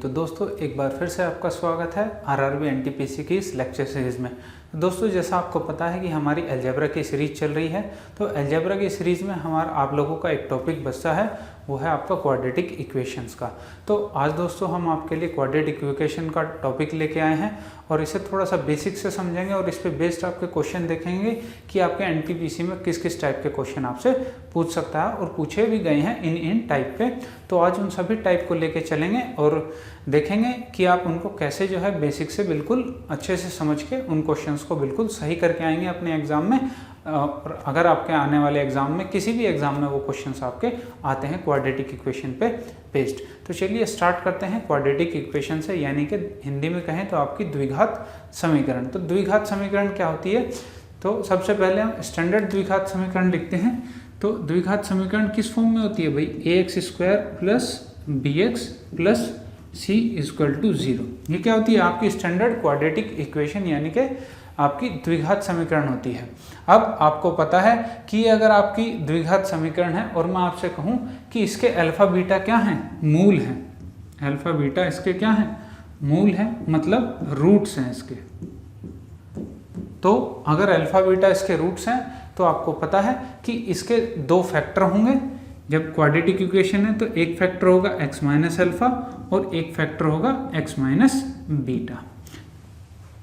तो दोस्तों एक बार फिर से आपका स्वागत है आरआरबी एनटीपीसी की इस लेक्चर सीरीज़ में। दोस्तों जैसा आपको पता है कि हमारी अलजेब्रा की सीरीज़ चल रही है, तो अलजेब्रा की सीरीज़ में हमारा आप लोगों का एक टॉपिक बचता है, वो है आपका क्वाड्रेटिक इक्वेशंस का। तो आज दोस्तों हम आपके लिए क्वाड्रेटिक इक्वेशन का टॉपिक लेके आए हैं और इसे थोड़ा सा बेसिक से समझेंगे और इस पे बेस्ड आपके क्वेश्चन देखेंगे कि आपके एनटीपीसी में किस किस टाइप के क्वेश्चन आपसे पूछ सकता है और पूछे भी गए हैं इन टाइप पे। तो आज उन सभी टाइप को लेके चलेंगे और देखेंगे कि आप उनको कैसे जो है बेसिक से बिल्कुल अच्छे से समझ के उन क्वेश्चंस को बिल्कुल सही करके आएंगे अपने एग्जाम में। और अगर आपके आने वाले एग्जाम में किसी भी एग्जाम में वो क्वेश्चंस आपके आते हैं क्वाड्रेटिक इक्वेशन पे बेस्ड, तो चलिए स्टार्ट करते हैं क्वाड्रेटिक इक्वेशन से, यानी कि हिंदी में कहें तो आपकी द्विघात समीकरण। तो द्विघात समीकरण क्या होती है? तो सबसे पहले हम स्टैंडर्ड द्विघात समीकरण लिखते हैं। तो द्विघात समीकरण किस फॉर्म में होती है भाई? ax² plus bx plus c equal to 0। ये क्या होती है? आपकी स्टैंडर्ड क्वाड्रेटिक इक्वेशन, यानी कि आपकी द्विघात समीकरण होती है। अब आपको पता है कि अगर आपकी द्विघात समीकरण है और मैं आपसे कहूं कि इसके अल्फा बीटा क्या हैं? मूल हैं। अल्फा बीटा इसके क्या हैं? मूल हैं, मतलब रूट्स हैं इसके। तो अगर अल्फा बीटा इसके रूट्स हैं तो आपको पता है कि इसके दो फैक्टर होंगे। जब क्वाड्रेटिक इक्वेशन है तो एक फैक्टर होगा x माइनस अल्फा और एक फैक्टर होगा x minus beta.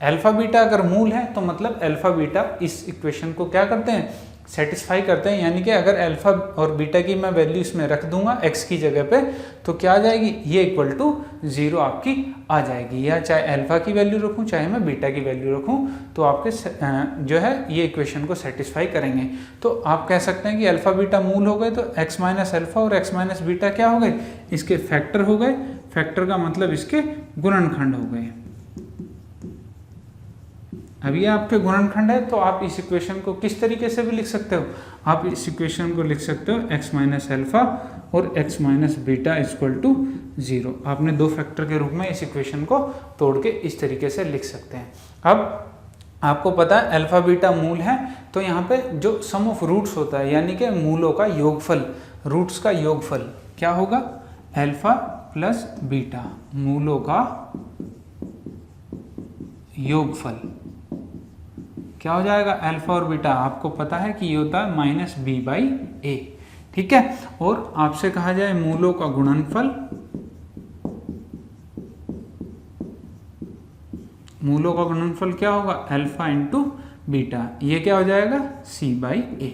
Alpha beta अगर मूल है तो मतलब अल्फा बीटा इस इक्वेशन को क्या करते हैं? सेटिस्फाई करते हैं। यानी कि अगर अल्फा और बीटा की मैं वैल्यू इसमें रख दूंगा x की जगह पे तो क्या आ जाएगी? ये इक्वल टू 0 आपकी आ जाएगी। या चाहे अल्फा की वैल्यू रखूं चाहे मैं बीटा की वैल्यू रखूं तो आपके जो है ये इक्वेशन को सेटिस्फाई करेंगे। तो आप कह सकते हैं कि अल्फा बीटा मूल हो गए तो x माइनस अल्फा और x माइनस बीटा क्या हो गए? इसके फैक्टर हो गए। फैक्टर का मतलब इसके गुणनखंड हो गए। अब ये आपके गुणनखंड है तो आप इस इक्वेशन को किस तरीके से भी लिख सकते हो? आप इस इक्वेशन को लिख सकते हो x माइनस अल्फा और x minus beta equal to 0। आपने दो फैक्टर के रूप में इस इक्वेशन को तोड़ के इस तरीके से लिख सकते हैं। अब आपको पता है अल्फा बीटा मूल है, तो यहाँ पे जो सम ऑफ रूट्स होता है यानी कि मूलों का योगफल, रूट्स का योगफल क्या होगा? अल्फा प्लस बीटा, मूलों का योगफल क्या हो जाएगा? अल्फा और बीटा आपको पता है कि ये होता है माइनस b/a, ठीक है। और आपसे कहा जाए मूलों का गुणनफल, मूलों का गुणनफल क्या होगा? अल्फा इंटू बीटा, ये क्या हो जाएगा? c/a।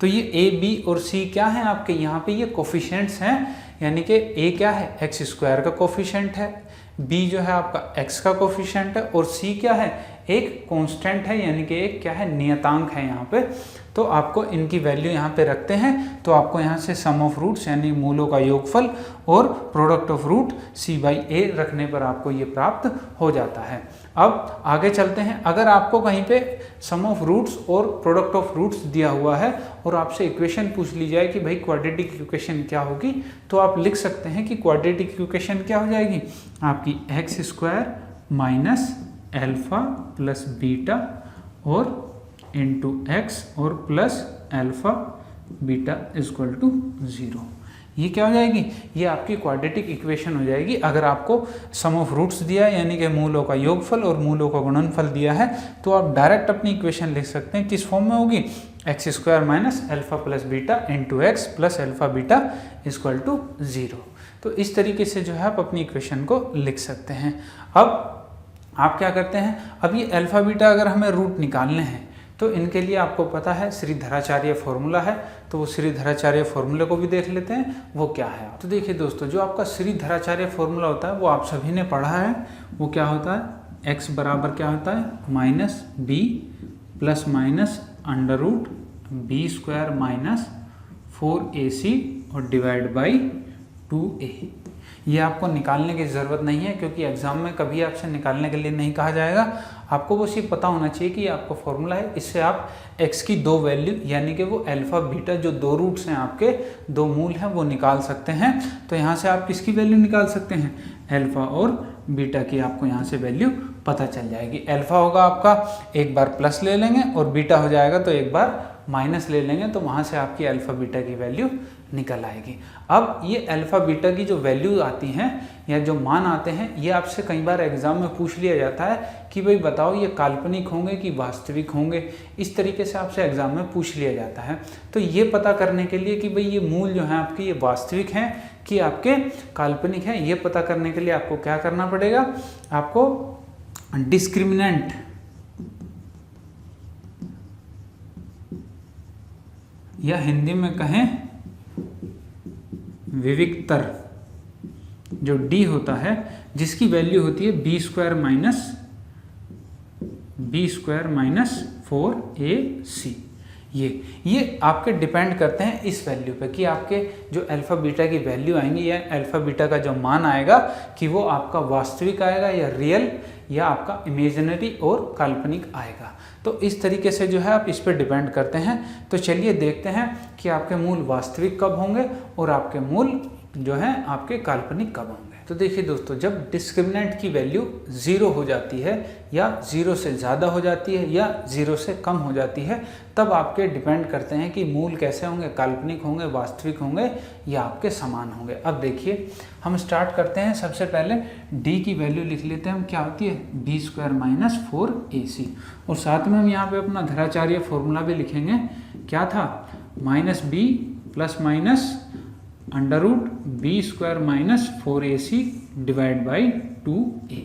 तो ये a, b और c क्या है आपके? यहाँ पे ये कोफिशिएंट्स हैं, यानी कि a क्या है? x² का कोफिशिएंट है, b जो है आपका x का कोफिशिएंट है और c क्या है? एक कांस्टेंट है, यानी कि एक क्या है? नियतांक है यहाँ पे। तो आपको इनकी वैल्यू यहाँ पे रखते हैं तो आपको यहाँ से सम ऑफ रूट्स यानी मूलों का योगफल और प्रोडक्ट ऑफ रूट c/a रखने पर आपको ये प्राप्त हो जाता है। अब आगे चलते हैं। अगर आपको कहीं पे सम ऑफ रूट्स और प्रोडक्ट ऑफ रूट्स दिया हुआ है और आपसे इक्वेशन पूछ ली जाए कि भाई क्वाड्रेटिक इक्वेशन क्या होगी, तो आप लिख सकते हैं कि क्वाड्रेटिक इक्वेशन क्या हो जाएगी? आपकी x² minus alpha plus beta और इंटू x और plus alpha beta equal to 0। ये क्या हो जाएगी? ये आपकी क्वाड्रेटिक इक्वेशन हो जाएगी। अगर आपको सम ऑफ रूट्स दिया है यानी कि मूलों का योगफल और मूलों का गुणनफल दिया है तो आप डायरेक्ट अपनी इक्वेशन लिख सकते हैं। किस फॉर्म में होगी? x² minus alpha plus beta into x plus alpha beta equal to 0। तो इस तरीके से जो है आप अपनी इक्वेशन को लिख सकते हैं। अब आप क्या करते हैं? अब ये अल्फा बीटा अगर हमें रूट निकालने हैं तो इनके लिए आपको पता है श्रीधराचार्य फॉर्मूला है, तो वो श्रीधराचार्य फॉर्मूले को भी देख लेते हैं वो क्या है। तो देखिए दोस्तों, जो आपका श्रीधराचार्य फॉर्मूला होता है वो आप सभी ने पढ़ा है। वो क्या होता है? x बराबर क्या होता है? Minus b plus minus under root b² minus 4ac और डिवाइड बाई 2a। ये आपको निकालने की ज़रूरत नहीं है क्योंकि एग्जाम में कभी आपसे निकालने के लिए नहीं कहा जाएगा। आपको बस ये पता होना चाहिए कि आपका फॉर्मूला है, इससे आप x की दो वैल्यू यानी कि वो अल्फा बीटा जो दो रूट्स हैं आपके, दो मूल हैं, वो निकाल सकते हैं। तो यहाँ से आप किसकी वैल्यू निकाल सकते हैं? अल्फा और बीटा की आपको यहाँ से वैल्यू पता चल जाएगी। अल्फा होगा आपका, एक बार प्लस ले लेंगे और बीटा हो जाएगा तो एक बार माइनस ले लेंगे तो वहाँ से आपकी अल्फ़ा बीटा की वैल्यू निकल आएगी। अब ये अल्फ़ा बीटा की जो वैल्यू आती हैं या जो मान आते हैं, ये आपसे कई बार एग्जाम में पूछ लिया जाता है कि भाई बताओ ये काल्पनिक होंगे कि वास्तविक होंगे। इस तरीके से आपसे एग्जाम में पूछ लिया जाता है। तो ये पता करने के लिए कि भाई ये मूल जो है आपके ये वास्तविक हैं कि आपके काल्पनिक हैं, ये पता करने के लिए आपको क्या करना पड़ेगा, आपको डिस्क्रिमिनेंट या हिंदी में कहें विविक्तर जो d होता है, जिसकी वैल्यू होती है बी स्क्वायर माइनस 4ac, ये आपके डिपेंड करते हैं इस वैल्यू पे कि आपके जो अल्फ़ा बीटा की वैल्यू आएंगी या अल्फ़ा बीटा का जो मान आएगा कि वो आपका वास्तविक आएगा या रियल या आपका इमेजिनरी और काल्पनिक आएगा। तो इस तरीके से जो है आप इस पर डिपेंड करते हैं। तो चलिए देखते हैं कि आपके मूल वास्तविक कब होंगे और आपके मूल जो है आपके काल्पनिक कब होंगे। तो देखिए दोस्तों, जब डिस्क्रिमिनेंट की वैल्यू 0 हो जाती है या 0 से ज़्यादा हो जाती है या 0 से कम हो जाती है, तब आपके डिपेंड करते हैं कि मूल कैसे होंगे, काल्पनिक होंगे, वास्तविक होंगे या आपके समान होंगे। अब देखिए हम स्टार्ट करते हैं। सबसे पहले d की वैल्यू लिख लेते हैं हम, क्या होती है बी स्क्वायर माइनस 4ac, और साथ में हम यहाँ पे अपना धराचार्य फॉर्मूला भी लिखेंगे। क्या था, minus b plus minus under root b square minus 4ac divide by 2a।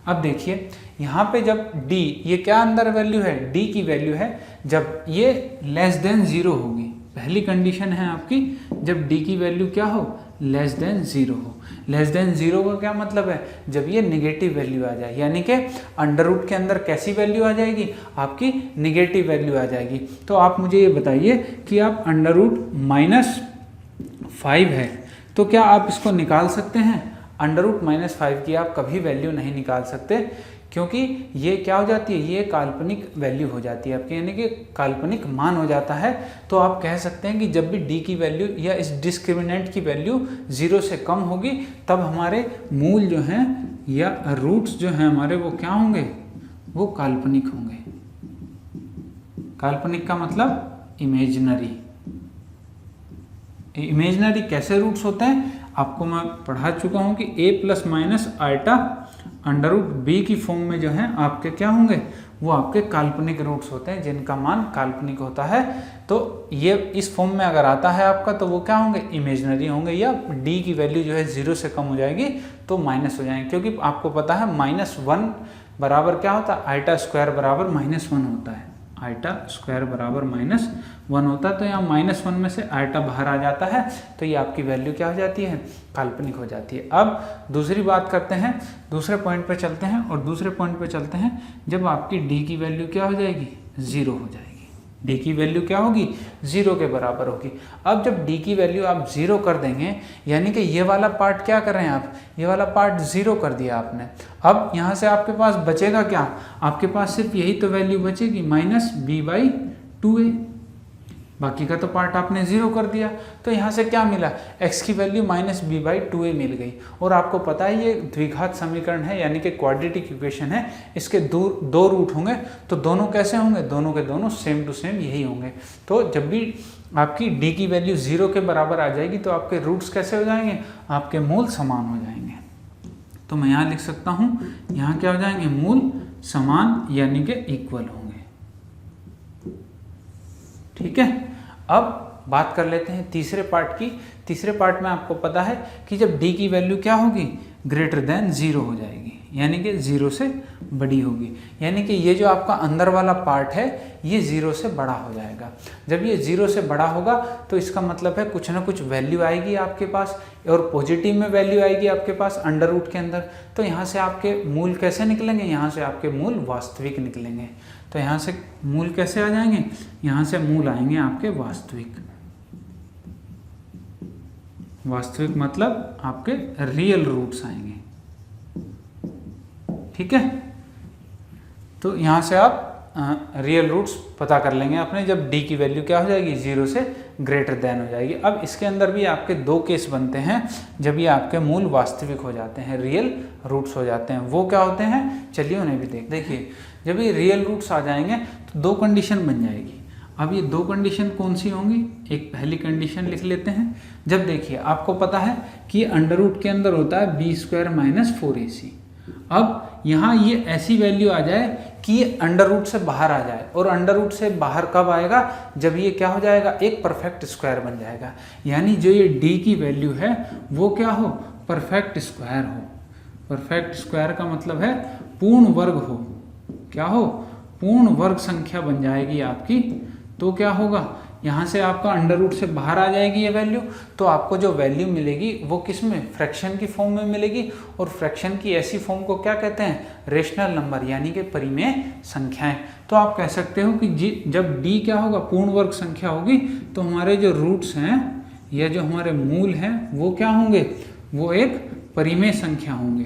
अब देखिए यहाँ पे जब d, ये क्या अंदर वैल्यू है, d की वैल्यू है जब ये लेस देन 0 होगी। पहली कंडीशन है आपकी, जब d की वैल्यू क्या हो, लेस देन 0 हो। लेस देन 0 का क्या मतलब है, जब ये निगेटिव वैल्यू आ जाए, यानी कि अंडर रूट के अंदर कैसी वैल्यू आ जाएगी, आपकी निगेटिव वैल्यू आ जाएगी। तो आप मुझे ये बताइए कि आप अंडर रूट माइनस 5 है तो क्या आप इसको निकाल सकते हैं? अंडर रूट माइनस 5 की आप कभी वैल्यू नहीं निकाल सकते, क्योंकि ये क्या हो जाती है, ये काल्पनिक वैल्यू हो जाती है आपकी, यानी कि काल्पनिक मान हो जाता है। तो आप कह सकते हैं कि जब भी d की वैल्यू या इस डिस्क्रिमिनेंट की वैल्यू 0 से कम होगी, तब हमारे मूल जो हैं या रूट्स जो हैं हमारे, वो क्या होंगे, वो काल्पनिक होंगे। काल्पनिक का मतलब इमेजिनरी। इमेजिनरी कैसे रूट्स होते हैं, आपको मैं पढ़ा चुका हूँ कि a plus minus iota under root b की फॉर्म में जो है आपके क्या होंगे, वो आपके काल्पनिक रूट्स होते हैं जिनका मान काल्पनिक होता है। तो ये इस फॉर्म में अगर आता है आपका, तो वो क्या होंगे, इमेजिनरी होंगे, या d की वैल्यू जो है 0 से कम हो जाएगी तो माइनस हो जाएंगे, क्योंकि आपको पता है -1 बराबर क्या होता है, आइटा स्क्वायर बराबर -1 होता है। आइटा स्क्वायर बराबर -1 होता है। तो यहाँ -1 में से आइटा बाहर आ जाता है, तो ये आपकी वैल्यू क्या हो जाती है, काल्पनिक हो जाती है। अब दूसरी बात करते हैं, दूसरे पॉइंट पे चलते हैं, और दूसरे पॉइंट पे चलते हैं जब आपकी d की वैल्यू क्या हो जाएगी, 0 हो जाएगी। d की वैल्यू क्या होगी, 0 के बराबर होगी। अब जब d की वैल्यू आप 0 कर देंगे, यानी कि ये वाला पार्ट क्या कर रहे हैं आप, ये वाला पार्ट 0 कर दिया आपने। अब यहाँ से आपके पास बचेगा क्या, आपके पास सिर्फ यही तो वैल्यू बचेगी -b/2a। बाकी का तो पार्ट आपने 0 कर दिया। तो यहाँ से क्या मिला, x की वैल्यू -b/2a मिल गई। और आपको पता है ये द्विघात समीकरण है, यानी कि क्वाड्रेटिक इक्वेशन है, इसके दो रूट होंगे, तो दोनों कैसे होंगे, दोनों के दोनों सेम टू सेम यही होंगे। तो जब भी आपकी d की वैल्यू 0 के बराबर आ जाएगी, तो आपके रूट्स कैसे हो जाएंगे, आपके मूल समान हो जाएंगे। तो मैं यहाँ लिख सकता हूँ, यहाँ क्या हो जाएंगे, मूल समान यानी कि इक्वल होंगे। ठीक है, अब बात कर लेते हैं तीसरे पार्ट की। तीसरे पार्ट में आपको पता है कि जब d की वैल्यू क्या होगी, ग्रेटर देन 0 हो जाएगी, यानी कि 0 से बड़ी होगी, यानी कि ये जो आपका अंदर वाला पार्ट है ये 0 से बड़ा हो जाएगा। जब ये 0 से बड़ा होगा तो इसका मतलब है कुछ ना कुछ वैल्यू आएगी आपके पास, और पॉजिटिव में वैल्यू आएगी आपके पास अंडर रूट के अंदर। तो यहाँ से आपके मूल कैसे निकलेंगे, यहाँ से आपके मूल वास्तविक निकलेंगे। तो यहाँ से मूल कैसे आ जाएंगे, यहाँ से मूल आएंगे आपके वास्तविक। वास्तविक मतलब आपके रियल रूट्स आएंगे। ठीक है, तो यहाँ से आप रियल रूट्स पता कर लेंगे अपने, जब d की वैल्यू क्या हो जाएगी, 0 से ग्रेटर देन हो जाएगी। अब इसके अंदर भी आपके दो केस बनते हैं जब ये आपके मूल वास्तविक हो जाते हैं, रियल रूट्स हो जाते हैं। वो क्या होते हैं, चलिए उन्हें भी देखिए। जब ये रियल रूट्स आ जाएंगे तो दो कंडीशन बन जाएगी। अब ये दो कंडीशन कौन सी होंगी, एक पहली कंडीशन लिख लेते हैं। जब देखिए आपको पता है कि ये अंडर रूट के अंदर होता है b² - 4ac। अब यहाँ ये ऐसी वैल्यू आ जाए कि ये अंडर रूट से बाहर आ जाए, और अंडर रूट से बाहर कब आएगा, जब ये क्या हो जाएगा, एक परफेक्ट स्क्वायर बन जाएगा। यानी जो ये d की वैल्यू है वो क्या हो, परफेक्ट स्क्वायर हो। परफेक्ट स्क्वायर का मतलब है पूर्ण वर्ग हो, क्या हो, पूर्ण वर्ग संख्या बन जाएगी आपकी। तो क्या होगा, यहाँ से आपका अंडर रूट से बाहर आ जाएगी ये वैल्यू, तो आपको जो वैल्यू मिलेगी वो किस में, फ्रैक्शन की फॉर्म में मिलेगी। और फ्रैक्शन की ऐसी फॉर्म को क्या कहते हैं, रेशनल नंबर, यानी कि परिमेय संख्याएं। तो आप कह सकते हो कि जब d क्या होगा, पूर्ण वर्ग संख्या होगी, तो हमारे जो रूट्स हैं या जो हमारे मूल हैं वो क्या होंगे, वो एक परिमेय संख्या होंगे,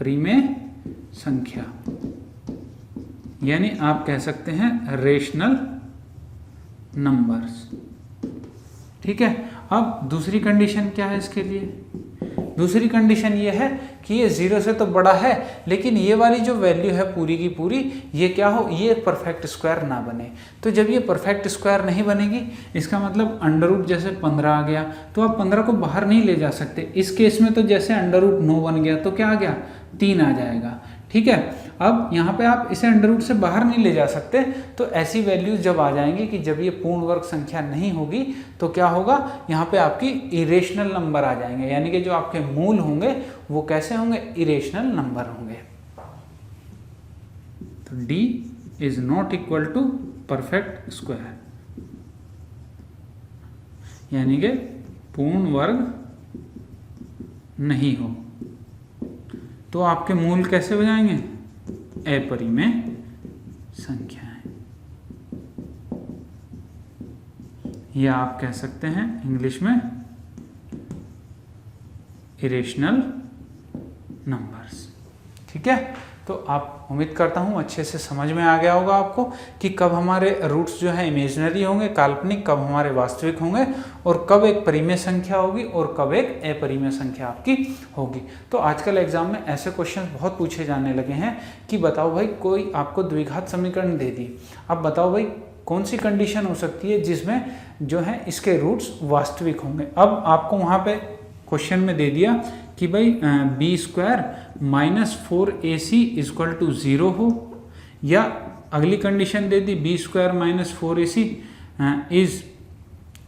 परिमेय संख्या, यानी आप कह सकते हैं रेशनल नंबर्स। ठीक है। अब दूसरी कंडीशन क्या है इसके लिए, दूसरी कंडीशन ये है कि ये 0 से तो बड़ा है, लेकिन ये वाली जो वैल्यू है पूरी की पूरी ये क्या हो, ये परफेक्ट स्क्वायर ना बने। तो जब ये परफेक्ट स्क्वायर नहीं बनेगी, इसका मतलब अंडर रूट जैसे 15 आ गया तो आप 15 को बाहर नहीं ले जा सकते। इस केस में तो जैसे अंडर रूट 9 बन गया तो क्या आ गया, 3 आ जाएगा। ठीक है। अब यहाँ पे आप इसे अंडर रूट से बाहर नहीं ले जा सकते, तो ऐसी वैल्यूज जब आ जाएंगी कि जब ये पूर्ण वर्ग संख्या नहीं होगी तो क्या होगा, यहाँ पे आपकी इरेशनल नंबर आ जाएंगे, यानी कि जो आपके मूल होंगे वो कैसे होंगे, इरेशनल नंबर होंगे। तो d is not equal to perfect square, यानी कि पूर्ण वर्ग नहीं हो। तो आपके मूल कैसे हो जाएंगे, अपरिमेय संख्याएं, या आप कह सकते हैं इंग्लिश में इरेशनल नंबर्स। ठीक है। तो आप उम्मीद करता हूँ अच्छे से समझ में आ गया होगा आपको कि कब हमारे रूट्स जो है इमेजिनरी होंगे, काल्पनिक, कब हमारे वास्तविक होंगे, और कब एक परिमेय संख्या होगी और कब एक अपरिमेय संख्या आपकी होगी। तो आजकल एग्जाम में ऐसे क्वेश्चन बहुत पूछे जाने लगे हैं कि बताओ भाई, कोई आपको द्विघात समीकरण दे दी, अब बताओ भाई कौन सी कंडीशन हो सकती है जिसमें जो है इसके रूट्स वास्तविक होंगे। अब आपको वहाँ पे क्वेश्चन में दे दिया कि भाई b² - 4ac = 0 हो, या अगली condition they the b² - 4ac is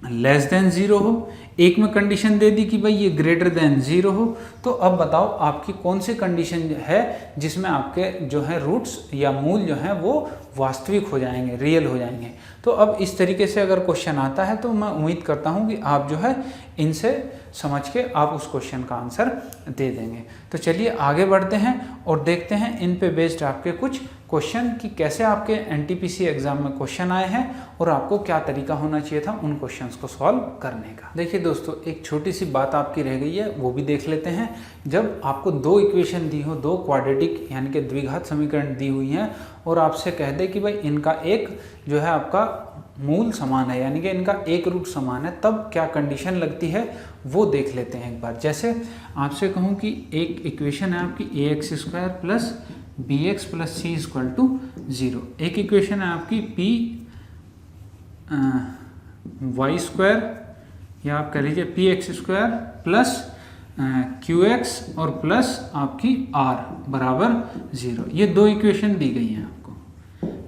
<0 हो। एक में कंडीशन दे दी कि भाई ये <0 हो। तो अब बताओ आपकी कौन सी कंडीशन है जिसमें आपके जो है रूट्स या मूल जो है वो वास्तविक हो जाएंगे, रियल हो जाएंगे। तो अब इस तरीके से अगर क्वेश्चन आता है तो मैं उम्मीद करता हूँ कि आप जो है इनसे समझ के आप उस क्वेश्चन का आंसर दे देंगे। तो चलिए आगे बढ़ते हैं और देखते हैं इन पे बेस्ड आपके कुछ क्वेश्चन कि कैसे आपके एनटीपीसी एग्जाम में क्वेश्चन आए हैं और आपको क्या तरीका होना चाहिए था उन क्वेश्चंस को सॉल्व करने का। देखिए दोस्तों, एक छोटी सी बात आपकी रह गई है, वो भी देख लेते हैं। जब आपको दो इक्वेशन दी हो, दो क्वाड्रेटिक यानी कि द्विघात समीकरण दी हुई हैं, और आपसे कह दे कि भाई इनका एक जो है आपका मूल समान है, यानी कि इनका एक रूट समान है, तब क्या कंडीशन लगती है वो देख लेते हैं एक बार। जैसे आपसे कहूँ कि एक इक्वेशन है आपकी ax² + bx + c = 0। एक इक्वेशन है आपकी y² या आप कह लीजिए px² + qx और प्लस आपकी r = 0। ये दो इक्वेशन दी गई हैं आपको,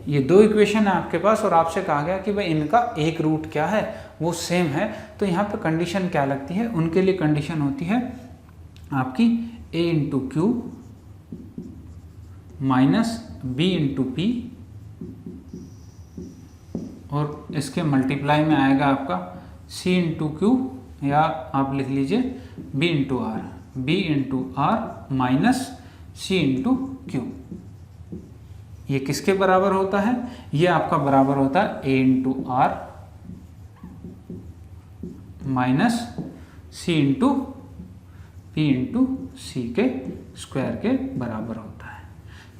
ये दो इक्वेशन है आपके पास, और आपसे कहा गया कि भाई इनका एक रूट क्या है, वो सेम है। तो यहाँ पे कंडीशन क्या लगती है, उनके लिए कंडीशन होती है आपकी a × q - b × p, और इसके मल्टीप्लाई में आएगा आपका c × q, या आप लिख लीजिए b × r, b × r - c × q। ये किसके बराबर होता है, ये आपका बराबर होता है a × r - c × p × c के स्क्वायर के बराबर होता है।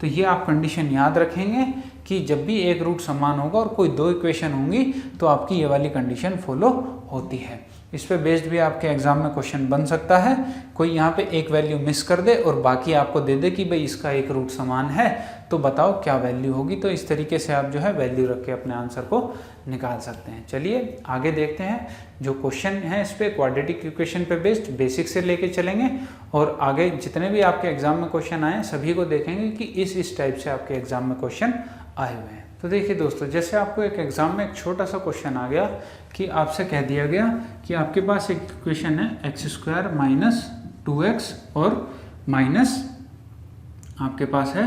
तो ये आप कंडीशन याद रखेंगे कि जब भी एक रूट समान होगा और कोई दो इक्वेशन होंगी तो आपकी ये वाली कंडीशन फॉलो होती है। इस पे बेस्ड भी आपके एग्जाम में क्वेश्चन बन सकता है। कोई यहाँ पे एक वैल्यू मिस कर दे और बाकी आपको दे दे कि भाई इसका एक रूट समान है, तो बताओ क्या वैल्यू होगी। तो इस तरीके से आप जो है वैल्यू रख के अपने आंसर को निकाल सकते हैं। चलिए आगे देखते हैं। जो क्वेश्चन है इस पे क्वाड्रेटिक इक्वेशन पे बेस्ड बेसिक से लेके चलेंगे और आगे जितने भी आपके एग्जाम में क्वेश्चन आए सभी को देखेंगे कि इस टाइप से आपके एग्जाम में क्वेश्चन आए हुए हैं। तो देखिए दोस्तों, जैसे आपको एक एग्जाम में एक छोटा सा क्वेश्चन आ गया कि आपसे कह दिया गया कि आपके पास एक इक्वेशन है x² माइनस 2x और माइनस आपके पास है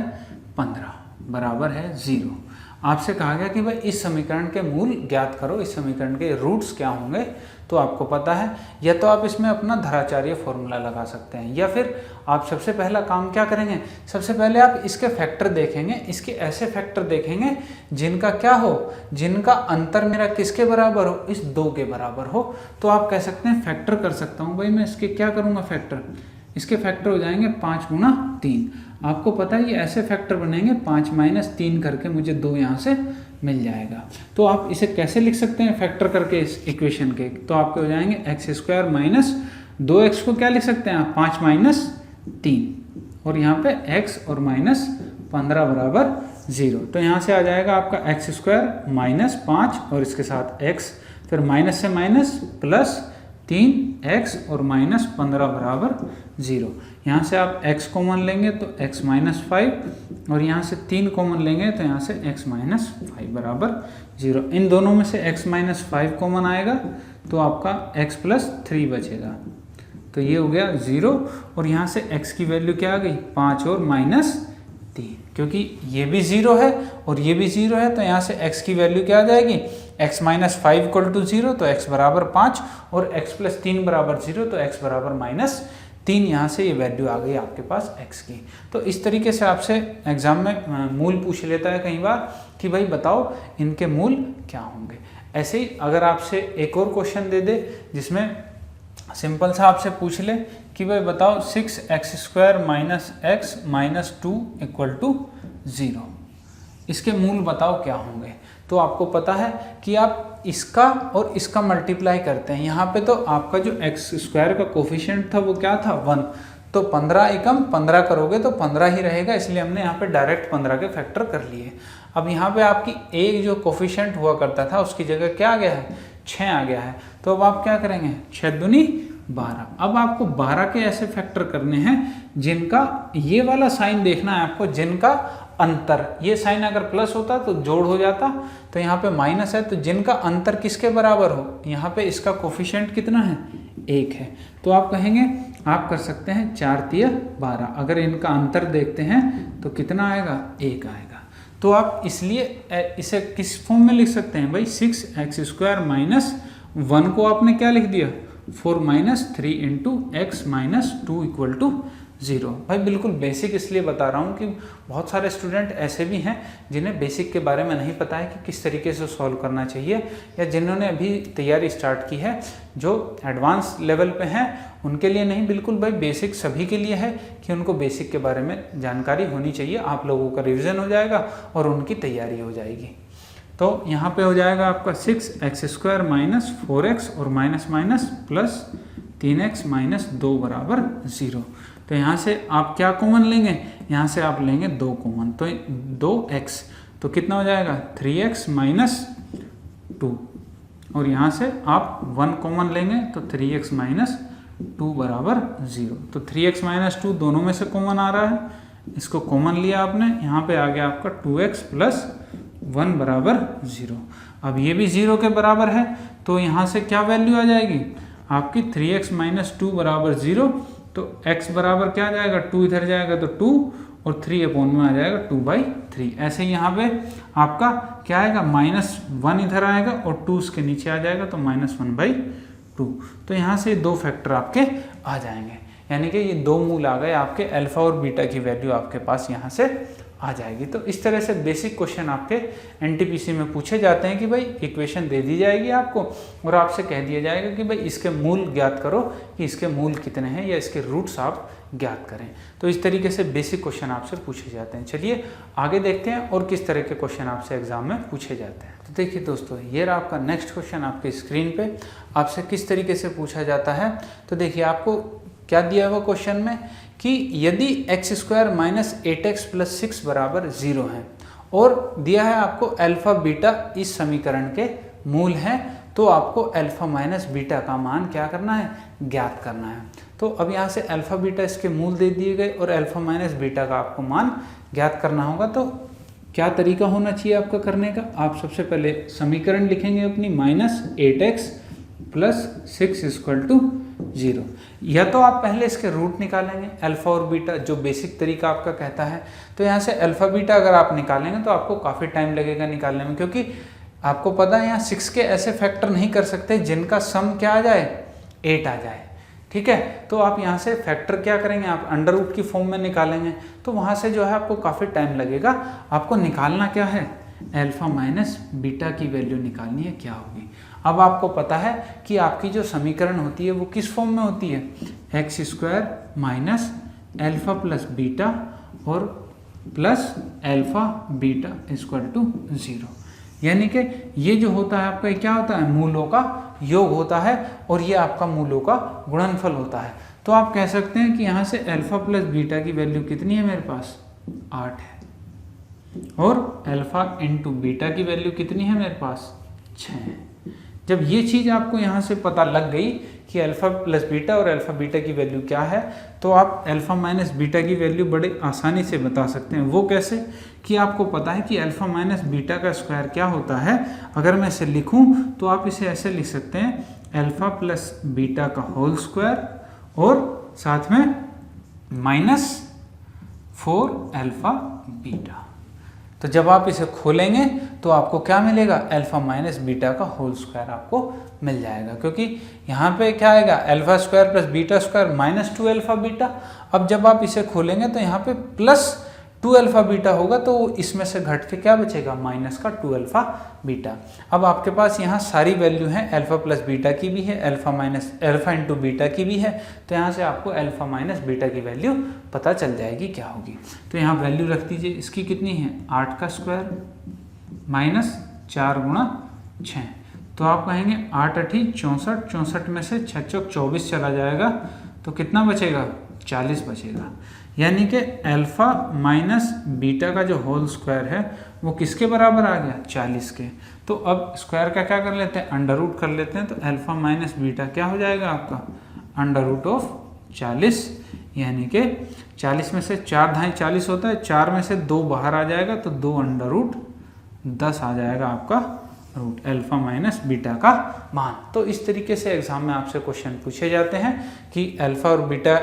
15 बराबर है 0। आपसे कहा गया कि भाई इस समीकरण के मूल ज्ञात करो, इस समीकरण के रूट्स क्या होंगे। तो आपको पता है, या तो आप इसमें अपना धराचार्य फॉर्मूला लगा सकते हैं, या फिर आप सबसे पहला काम क्या करेंगे, सबसे पहले आप इसके फैक्टर देखेंगे, इसके ऐसे फैक्टर देखेंगे जिनका क्या हो, जिनका अंतर मेरा किसके बराबर हो, इस 2 के बराबर हो। तो आप कह सकते हैं फैक्टर कर सकता हूँ भाई मैं इसके क्या करूँगा फैक्टर, इसके फैक्टर हो जाएंगे 5 गुणा 3। आपको पता है ये ऐसे फैक्टर बनेंगे 5 माइनस 3 करके मुझे 2 यहाँ से मिल जाएगा। तो आप इसे कैसे लिख सकते हैं फैक्टर करके इस इक्वेशन के, तो आपके हो जाएंगे x² माइनस 2x को क्या लिख सकते हैं आप 5 माइनस 3 और यहाँ पे x और माइनस 15 बराबर 0। तो यहाँ से आ जाएगा आपका x² माइनस 5 और इसके साथ x, फिर माइनस से माइनस प्लस 3x और माइनस 15 बराबर 0। यहाँ से आप x कॉमन लेंगे तो x माइनस 5 और यहाँ से 3 कॉमन लेंगे तो यहाँ से x माइनस 5 बराबर 0। इन दोनों में से x माइनस 5 कॉमन आएगा तो आपका x प्लस 3 बचेगा, तो ये हो गया 0। और यहाँ से x की वैल्यू क्या आ गई 5 और माइनस 3, क्योंकि ये भी 0 है और ये भी 0 है तो यहाँ से x की वैल्यू क्या आ जाएगी x माइनस 5 इक्वल टू 0 तो x बराबर 5 और x प्लस 3 बराबर 0 तो x बराबर माइनस 3। यहाँ से ये वैल्यू आ गई आपके पास x की। तो इस तरीके से आपसे एग्जाम में मूल पूछ लेता है कई बार कि भाई बताओ इनके मूल क्या होंगे। ऐसे ही अगर आपसे एक और क्वेश्चन दे दे जिसमें सिंपल सा आपसे पूछ ले कि भाई बताओ 6x² minus x minus 2 equal to 0, इसके मूल बताओ क्या होंगे। तो आपको पता है कि आप इसका और इसका मल्टीप्लाई करते हैं। यहाँ पे तो आपका जो x² का कोफिशिएंट था वो क्या था 1, तो 15 एकम 15 करोगे तो 15 ही रहेगा, इसलिए हमने यहाँ पे डायरेक्ट 15 के फैक्टर कर लिए। अब यहाँ पे आपकी एक जो कोफिशिएंट हुआ करता था उसकी जगह क्या आ गया है 6 आ गया है। तो अब आप क्या करेंगे 6 दूनी 12। अब आपको 12 के ऐसे फैक्टर करने हैं जिनका ये वाला साइन देखना है आपको, जिनका अंतर, ये साइन अगर प्लस होता तो जोड़ हो जाता, तो यहाँ पे माइनस है, तो जिनका अंतर किसके बराबर हो, यहाँ पे इसका कोफिशिएंट कितना है 1 है। तो आप कहेंगे आप कर सकते हैं 4 तिया 12, अगर इनका अंतर देखते हैं तो कितना आएगा 1 आएगा। तो आप इसलिए इसे किस फॉर्म में लिख सकते हैं भाई 6x² माइनस 1 को आपने क्या लिख दिया 4 minus 3 into x minus 2 equal to 0। भाई बिल्कुल बेसिक इसलिए बता रहा हूँ कि बहुत सारे स्टूडेंट ऐसे भी हैं जिन्हें बेसिक के बारे में नहीं पता है कि किस तरीके से सॉल्व करना चाहिए, या जिन्होंने अभी तैयारी स्टार्ट की है, जो एडवांस लेवल पे हैं उनके लिए नहीं, बिल्कुल भाई बेसिक सभी के लिए है कि उनको बेसिक के बारे में जानकारी होनी चाहिए। आप लोगों का रिविज़न हो जाएगा और उनकी तैयारी हो जाएगी। तो यहाँ पे हो जाएगा आपका 6x² माइनस 4x और minus minus plus 3x minus 2 बराबर 0। तो यहाँ से आप क्या कॉमन लेंगे, यहाँ से आप लेंगे 2 कॉमन, तो 2x, तो कितना हो जाएगा 3x माइनस 2 और यहाँ से आप 1 कॉमन लेंगे तो 3x माइनस 2 बराबर 0। तो 3x माइनस 2 दोनों में से कॉमन आ रहा है, इसको कॉमन लिया आपने, यहाँ पे आ गया आपका 2x प्लस 1 बराबर 0। अब ये भी 0 के बराबर है तो यहाँ से क्या वैल्यू आ जाएगी आपकी 3x माइनस 2 बराबर 0। तो x बराबर क्या आ जाएगा 2 इधर जाएगा तो 2 और 3 अपॉन में आ जाएगा 2/3। ऐसे ही यहाँ पे आपका क्या आएगा -1 इधर आएगा और 2 उसके नीचे आ जाएगा तो -1/2। तो यहाँ से 2 फैक्टर आपके आ जाएंगे, यानी कि ये 2 मूल आ गए आपके, अल्फा और बीटा की वैल्यू आपके पास यहाँ से आ जाएगी। तो इस तरह से बेसिक क्वेश्चन आपके एनटीपीसी में पूछे जाते हैं कि भाई इक्वेशन दे दी जाएगी आपको और आपसे कह दिया जाएगा कि भाई इसके मूल ज्ञात करो कि इसके मूल कितने हैं या इसके रूट्स आप ज्ञात करें। तो इस तरीके से बेसिक क्वेश्चन आपसे पूछे जाते हैं। चलिए आगे देखते हैं और किस तरह के क्वेश्चन आपसे एग्जाम में पूछे जाते हैं। तो देखिए दोस्तों, ये रहा आपका नेक्स्ट क्वेश्चन आपके स्क्रीन पे। आपसे किस तरीके से पूछा जाता है, तो देखिए आपको क्या दिया हुआ क्वेश्चन में कि यदि x² माइनस 8x प्लस 6 बराबर 0 है और दिया है आपको अल्फा बीटा इस समीकरण के मूल हैं, तो आपको अल्फा माइनस बीटा का मान क्या करना है, ज्ञात करना है। तो अब यहाँ से अल्फा बीटा इसके मूल दे दिए गए और अल्फा माइनस बीटा का आपको मान ज्ञात करना होगा। तो क्या तरीका होना चाहिए आपका करने का, आप सबसे पहले समीकरण लिखेंगे अपनी minus 8x plus 6 equal to 0। या तो आप पहले इसके रूट निकालेंगे अल्फा और बीटा, जो बेसिक तरीका आपका कहता है। तो यहाँ से अल्फा बीटा अगर आप निकालेंगे तो आपको काफ़ी टाइम लगेगा निकालने में, क्योंकि आपको पता है यहाँ 6 के ऐसे फैक्टर नहीं कर सकते जिनका सम क्या आ जाए, 8 आ जाए। ठीक है, तो आप यहाँ से फैक्टर क्या करेंगे, आप अंडर रूट की फॉर्म में निकालेंगे, तो वहाँ से जो है आपको काफ़ी टाइम लगेगा। आपको निकालना क्या है, अल्फा माइनस बीटा की वैल्यू निकालनी है, क्या होगी। अब आपको पता है कि आपकी जो समीकरण होती है वो किस फॉर्म में होती है, x² minus alpha plus beta और plus alpha beta equal to 0। यानी कि ये जो होता है आपका क्या होता है, मूलों का योग होता है और ये आपका मूलों का गुणनफल होता है। तो आप कह सकते हैं कि यहाँ से अल्फा प्लस बीटा की वैल्यू कितनी है मेरे पास, 8 है, और अल्फा इंटू बीटा की वैल्यू कितनी है मेरे पास, 6 है। जब ये चीज़ आपको यहाँ से पता लग गई कि अल्फा प्लस बीटा और अल्फा बीटा की वैल्यू क्या है, तो आप अल्फा माइनस बीटा की वैल्यू बड़े आसानी से बता सकते हैं। वो कैसे कि आपको पता है कि अल्फा माइनस बीटा का स्क्वायर क्या होता है। अगर मैं इसे लिखूं तो आप इसे ऐसे लिख सकते हैं, अल्फा प्लस बीटा का होल स्क्वायर और साथ में माइनस 4 अल्फा बीटा। तो जब आप इसे खोलेंगे तो आपको क्या मिलेगा, अल्फा माइनस बीटा का होल स्क्वायर आपको मिल जाएगा, क्योंकि यहाँ पे क्या आएगा, alpha square plus beta square minus 2 alpha beta. अब जब आप इसे खोलेंगे तो यहाँ पे प्लस 2 अल्फा बीटा होगा, तो इसमें से घट के क्या बचेगा, माइनस का 2 अल्फा बीटा। अब आपके पास यहाँ सारी वैल्यू है, अल्फा प्लस बीटा की भी है, अल्फा इंटू बीटा की भी है। तो यहाँ से आपको अल्फा माइनस बीटा की वैल्यू पता चल जाएगी क्या होगी। तो यहाँ वैल्यू रख दीजिए, इसकी कितनी है, 8 का स्क्वायर माइनस 4 गुणा 6। तो आप कहेंगे 8 8 64, 64 में से 6 चौक 24 चला जाएगा, तो कितना बचेगा, 40 बचेगा। यानी कि अल्फा माइनस बीटा का जो होल स्क्वायर है वो किसके बराबर आ गया, 40 के। तो अब स्क्वायर का क्या कर लेते हैं, अंडर रूट कर लेते हैं। तो अल्फा माइनस बीटा क्या हो जाएगा आपका, अंडर रूट ऑफ 40। यानी कि 40 में से 4 ढाई 40 होता है, 4 में से 2 बाहर आ जाएगा, तो 2 अंडर रूट 10 आ जाएगा आपका रूट अल्फा माइनस बीटा का मान। तो इस तरीके से एग्जाम में आपसे क्वेश्चन पूछे जाते हैं कि अल्फा और बीटा,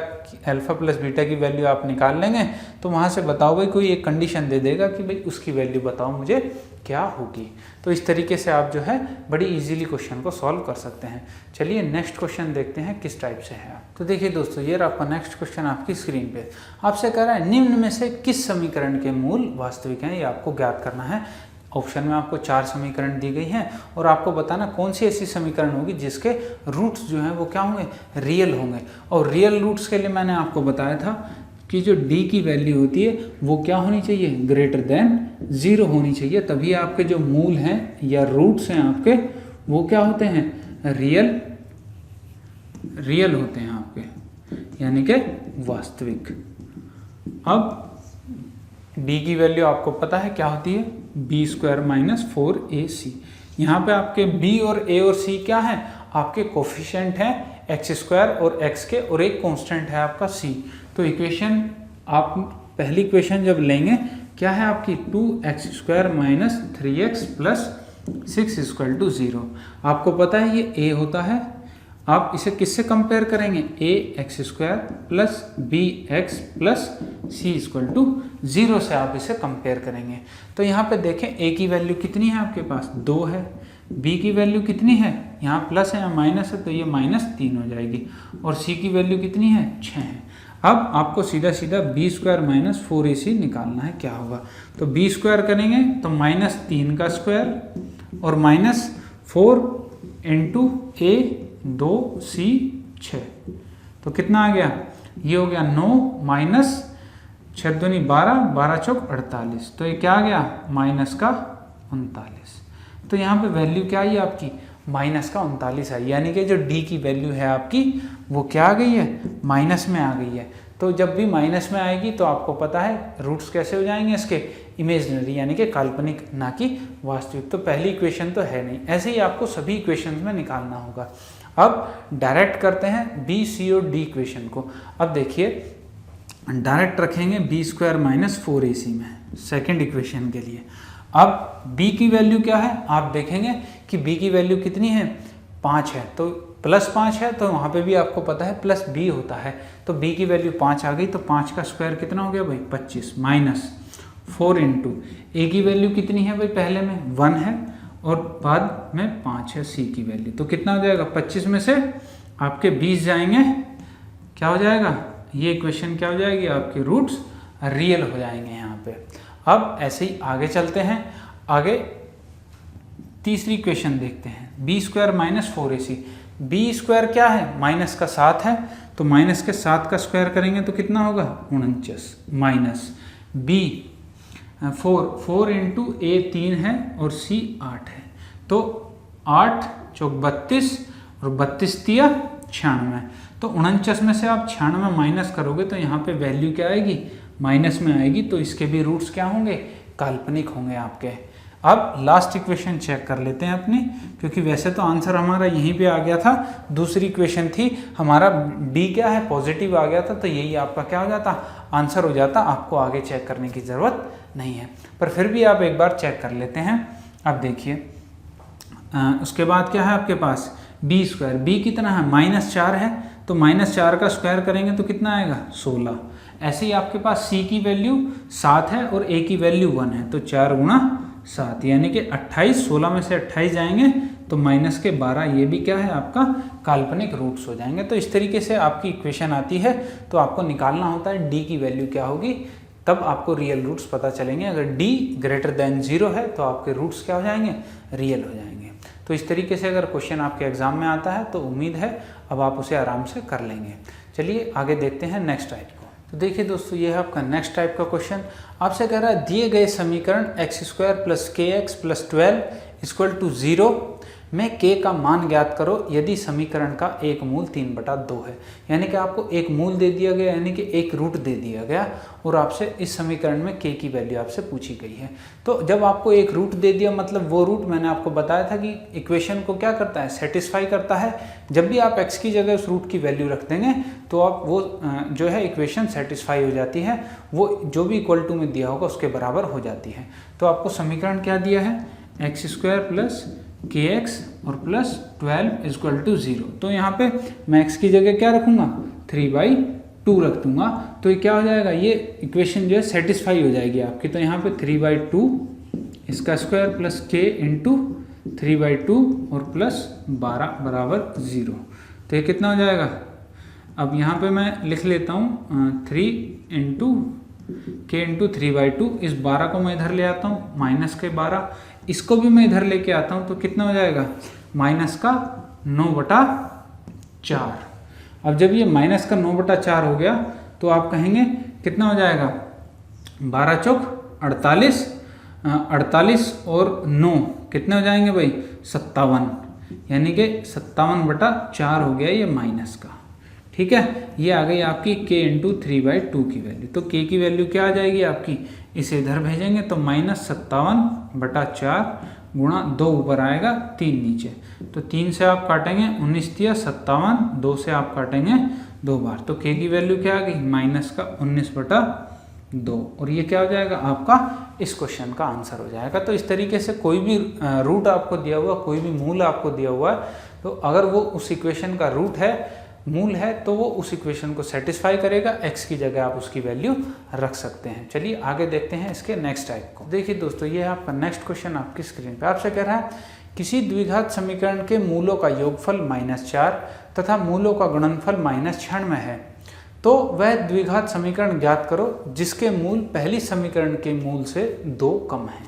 अल्फा प्लस बीटा की वैल्यू आप निकाल लेंगे तो वहाँ से बताओ भाई, कोई एक कंडीशन दे देगा कि भाई उसकी वैल्यू बताओ मुझे क्या होगी। तो इस तरीके से आप जो है बड़ी इजीली क्वेश्चन को सॉल्व कर सकते हैं। चलिए नेक्स्ट क्वेश्चन देखते हैं किस टाइप से है। तो देखिए दोस्तों, ये आपका नेक्स्ट क्वेश्चन आपकी स्क्रीन पे आपसे कह रहा है, निम्न में से किस समीकरण के मूल वास्तविक हैं, ये आपको ज्ञात करना है। ऑप्शन में आपको 4 समीकरण दी गई हैं और आपको बताना कौन सी ऐसी समीकरण होगी जिसके रूट्स जो हैं वो क्या होंगे, रियल होंगे। और रियल रूट्स के लिए मैंने आपको बताया था कि जो d की वैल्यू होती है वो क्या होनी चाहिए, ग्रेटर देन 0 होनी चाहिए, तभी आपके जो मूल हैं या रूट्स हैं आपके वो क्या होते हैं, रियल होते हैं आपके, यानी कि वास्तविक। अब d की वैल्यू आपको पता है क्या होती है, b² माइनस 4ac। यहाँ पे आपके b और a और c क्या है, आपके कोफिशिएंट हैं x² और x के, और एक कांस्टेंट है आपका c। तो इक्वेशन आप पहली इक्वेशन जब लेंगे क्या है आपकी, 2x² minus 3x plus 6 equal to 0। आपको पता है ये a होता है, आप इसे किससे कंपेयर करेंगे, ax² plus bx plus c equal to 0 से आप इसे कंपेयर करेंगे। तो यहाँ पे देखें a की वैल्यू कितनी है आपके पास, 2 है, b की वैल्यू कितनी है, यहाँ प्लस है या माइनस है, तो ये -3 हो जाएगी, और c की वैल्यू कितनी है, 6 है। अब आपको सीधा सीधा बी स्क्वायर माइनस 4ac निकालना है, क्या होगा। तो बी स्क्वायर करेंगे तो -3 का स्क्वायर और -4 इंटू a 2c 6, तो कितना आ गया, ये हो गया 9 माइनस 6 दूनी 12, 12 चौक 48, तो ये क्या आ गया -39। तो यहाँ पे वैल्यू क्या आई आपकी, -39 आई, यानी कि जो d की वैल्यू है आपकी वो क्या आ गई है, माइनस में आ गई है। तो जब भी माइनस में आएगी तो आपको पता है रूट्स कैसे हो जाएंगे इसके, इमेजिनरी यानी कि काल्पनिक, ना कि वास्तविक। तो पहली इक्वेशन तो है नहीं, ऐसे ही आपको सभी इक्वेशंस में निकालना होगा। अब डायरेक्ट करते हैं बी सी और डी इक्वेशन को। अब देखिए डायरेक्ट रखेंगे बी स्क्वायर माइनस 4ac में सेकेंड इक्वेशन के लिए। अब b की वैल्यू क्या है, आप देखेंगे कि b की वैल्यू कितनी है, 5 है, तो +5 है, तो वहाँ पे भी आपको पता है प्लस b होता है, तो b की वैल्यू 5 आ गई, तो 5 का स्क्वायर कितना हो गया भाई 25 माइनस 4 इंटू a की वैल्यू कितनी है भाई, पहले में 1 है और बाद में 5 है c की वैल्यू, तो कितना हो जाएगा 25 में से आपके 20 जाएंगे, क्या हो जाएगा, ये इक्वेशन क्या हो जाएगी आपके रूट्स रियल हो जाएंगे यहाँ पे। अब ऐसे ही आगे चलते हैं, आगे तीसरी इक्वेशन देखते हैं, b square minus 4ac। B square क्या है, माइनस का 7 है, तो माइनस के 7 का स्क्वायर करेंगे तो कितना होगा 49 माइनस बी 4 इंटू a 3 है और c 8 है, तो 8 चौक 32 और 32 तिया 96, तो 49 में से आप 96 माइनस करोगे तो यहाँ पे वैल्यू क्या आएगी, माइनस में आएगी, तो इसके भी रूट्स क्या होंगे, काल्पनिक होंगे आपके। अब लास्ट इक्वेशन चेक कर लेते हैं अपनी, क्योंकि वैसे तो आंसर हमारा यहीं पे आ गया था, दूसरी इक्वेशन थी हमारा b क्या है पॉजिटिव आ गया था, तो यही आपका क्या हो जाता, आंसर हो जाता, आपको आगे चेक करने की ज़रूरत नहीं है, पर फिर भी आप एक बार चेक कर लेते हैं। अब देखिए उसके बाद क्या है आपके पास बी स्क्वायर, बी कितना है -4 है, तो -4 का स्क्वायर करेंगे तो कितना आएगा 16। ऐसे ही आपके पास c की वैल्यू 7 है और a की वैल्यू 1 है, तो 4 गुणा 7 यानी कि 28, 16 में से 28 जाएंगे तो माइनस के 12, ये भी क्या है आपका काल्पनिक रूट्स हो जाएंगे। तो इस तरीके से आपकी इक्वेशन आती है, तो आपको निकालना होता है d की वैल्यू क्या होगी, तब आपको रियल रूट्स पता चलेंगे। अगर d ग्रेटर देन 0 है तो आपके रूट्स क्या हो जाएंगे, रियल हो जाएंगे। तो इस तरीके से अगर क्वेश्चन आपके एग्जाम में आता है तो उम्मीद है अब आप उसे आराम से कर लेंगे। चलिए आगे देखते हैं नेक्स्ट टाइप को। तो देखिए दोस्तों, ये है आपका नेक्स्ट टाइप का क्वेश्चन। आपसे कह रहा है दिए गए समीकरण x² + kx + 12 = 0 में k का मान ज्ञात करो यदि समीकरण का एक मूल 3/2 है। यानी कि आपको एक मूल दे दिया गया, यानी कि एक रूट दे दिया गया और आपसे इस समीकरण में k की वैल्यू आपसे पूछी गई है। तो जब आपको एक रूट दे दिया, मतलब वो रूट मैंने आपको बताया था कि इक्वेशन को क्या करता है, सेटिस्फाई करता है। जब भी आप x की जगह उस रूट की वैल्यू रख देंगे तो आप वो जो है इक्वेशन सेटिस्फाई हो जाती है, वो जो भी = में दिया होगा उसके बराबर हो जाती है। तो आपको समीकरण क्या दिया है, x² + kx और +12 = 0। तो यहाँ पे मैं x की जगह क्या रखूँगा, 3/2 रख दूँगा, तो ये क्या हो जाएगा, ये इक्वेशन जो है सेटिस्फाई हो जाएगी आपकी। तो यहाँ पे 3/2 इसका स्क्वायर प्लस k इंटू 3/2 और +12 बराबर 0। तो ये कितना हो जाएगा, अब यहाँ पे मैं लिख लेता हूँ 3 इंटू k इंटू 3/2, इस 12 को मैं इधर ले आता हूँ, -12, इसको भी मैं इधर लेके आता हूँ, तो कितना हो जाएगा, -9/4। अब जब ये -9/4 हो गया तो आप कहेंगे कितना हो जाएगा, 12 चौक 48, 48 और 9 कितने हो जाएंगे भाई 57, यानी कि 57/4 हो गया ये माइनस का। ठीक है, ये आ गई आपकी k इंटू 3/2 की वैल्यू। तो k की वैल्यू क्या आ जाएगी आपकी, इसे इधर भेजेंगे तो -57/4 गुणा 2 ऊपर आएगा 3 नीचे, तो 3 से आप काटेंगे 19 × 57, 2 से आप काटेंगे 2 बार, तो k की वैल्यू क्या आ गई, -19/2, और ये क्या हो जाएगा आपका इस क्वेश्चन का आंसर हो जाएगा। तो इस तरीके से कोई भी रूट आपको दिया हुआ, कोई भी मूल आपको दिया हुआ है, तो अगर वो उस इक्वेशन का रूट है, मूल है, तो वो उस इक्वेशन को सेटिस्फाई करेगा, x की जगह आप उसकी वैल्यू रख सकते हैं। चलिए आगे देखते हैं इसके नेक्स्ट टाइप को। देखिए दोस्तों, ये है आपका नेक्स्ट क्वेश्चन आपकी स्क्रीन पे। आपसे कह रहा है किसी द्विघात समीकरण के मूलों का योगफल -4 तथा मूलों का गुणनफल -96 है, तो वह द्विघात समीकरण ज्ञात करो जिसके मूल पहली समीकरण के मूल से 2 कम हैं।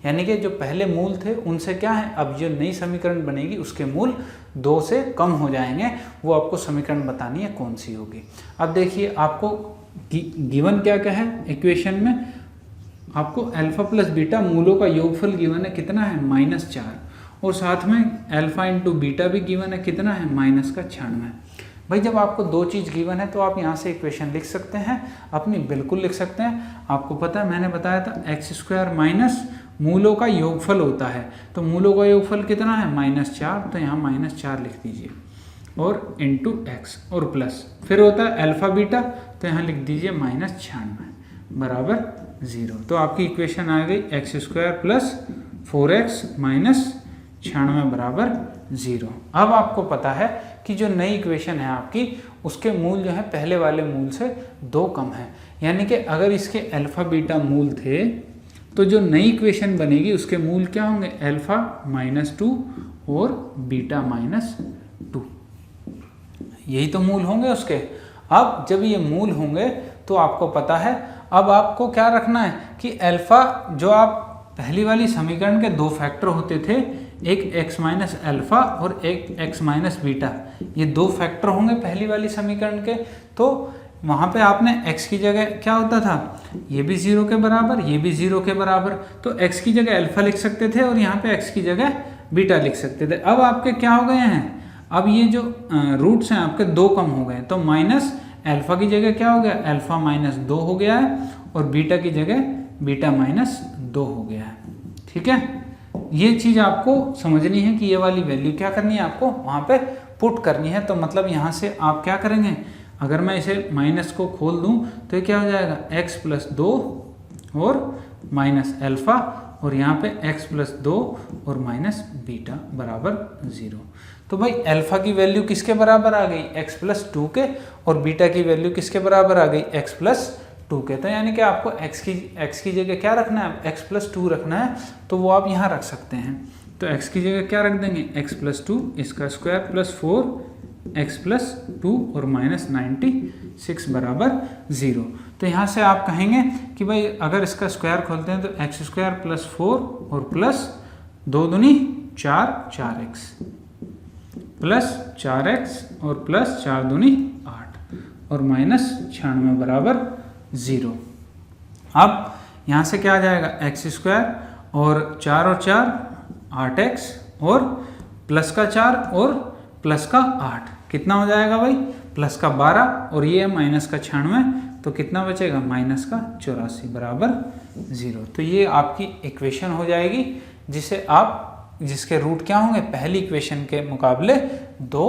यानी कि जो पहले मूल थे उनसे क्या है, अब जो नई समीकरण बनेगी उसके मूल 2 से कम हो जाएंगे, वो आपको समीकरण बतानी है कौन सी होगी। अब देखिए आपको गिवन क्या क्या है इक्वेशन में, आपको अल्फा प्लस बीटा मूलों का योगफल गिवन है कितना है -4, और साथ में अल्फा इंटू बीटा भी गिवन है कितना है -96। भाई जब आपको 2 चीज़ गिवन है तो आप यहाँ से इक्वेशन लिख सकते हैं अपनी, बिल्कुल लिख सकते हैं। आपको पता है मैंने बताया था x² माइनस मूलों का योगफल होता है, तो मूलों का योगफल कितना है -4, तो यहाँ -4 लिख दीजिए, और इंटू x और प्लस फिर होता है अल्फा बीटा, तो यहाँ लिख दीजिए -96 बराबर 0। तो आपकी इक्वेशन आ गई x² प्लस 4x माइनस 96 बराबर 0। अब आपको पता है कि जो नई इक्वेशन है आपकी उसके मूल जो है पहले वाले मूल से 2 कम है, यानी कि अगर इसके अल्फा बीटा मूल थे तो जो नई इक्वेशन बनेगी उसके मूल क्या होंगे, अल्फा -2 और बीटा -2, यही तो मूल होंगे उसके। अब जब ये मूल होंगे तो आपको पता है अब आपको क्या रखना है कि अल्फा, जो आप पहली वाली समीकरण के 2 फैक्टर होते थे, एक x माइनस अल्फा और एक x माइनस बीटा, ये 2 फैक्टर होंगे पहली वाली समीकरण के। तो वहाँ पे आपने x की जगह क्या होता था, ये भी 0 के बराबर, ये भी 0 के बराबर, तो x की जगह अल्फा लिख सकते थे और यहाँ पे x की जगह बीटा लिख सकते थे। अब आपके क्या हो गए हैं, अब ये जो रूट्स हैं आपके 2 कम हो गए, तो माइनस अल्फा की जगह क्या हो गया, अल्फा -2 हो गया है, और बीटा की जगह बीटा -2 हो गया है। ठीक है, ये चीज़ आपको समझनी है कि ये वाली वैल्यू क्या करनी है, आपको वहाँ पे पुट करनी है। तो मतलब यहाँ से आप क्या करेंगे, अगर मैं इसे माइनस को खोल दूँ तो ये क्या हो जाएगा, x + 2 और माइनस अल्फा, और यहाँ पे x + 2 और माइनस बीटा बराबर 0। तो भाई अल्फा की वैल्यू किसके बराबर आ गई, x + 2 के, और बीटा की वैल्यू किसके बराबर आ गई, x + 2 के। तो यानी कि आपको x की जगह क्या रखना है, x + 2 रखना है, तो वो आप यहाँ रख सकते हैं। तो x की जगह क्या रख देंगे, x + 2 इसका स्क्वायर प्लस 4x + 2 और -96 बराबर 0। तो यहाँ से आप कहेंगे कि भाई अगर इसका स्क्वायर खोलते हैं तो x² + 4 और प्लस 2 दूनी 4, 4x प्लस 4x और प्लस 4 दूनी 8 और -96 बराबर 0। अब यहाँ से क्या आ जाएगा, x² और 4 और 4 8x और प्लस का 4 और प्लस का 8, कितना हो जाएगा भाई, प्लस का 12 और ये माइनस का 96, तो कितना बचेगा, माइनस का 84 बराबर 0। तो ये आपकी इक्वेशन हो जाएगी जिसके रूट क्या होंगे, पहली इक्वेशन के मुकाबले 2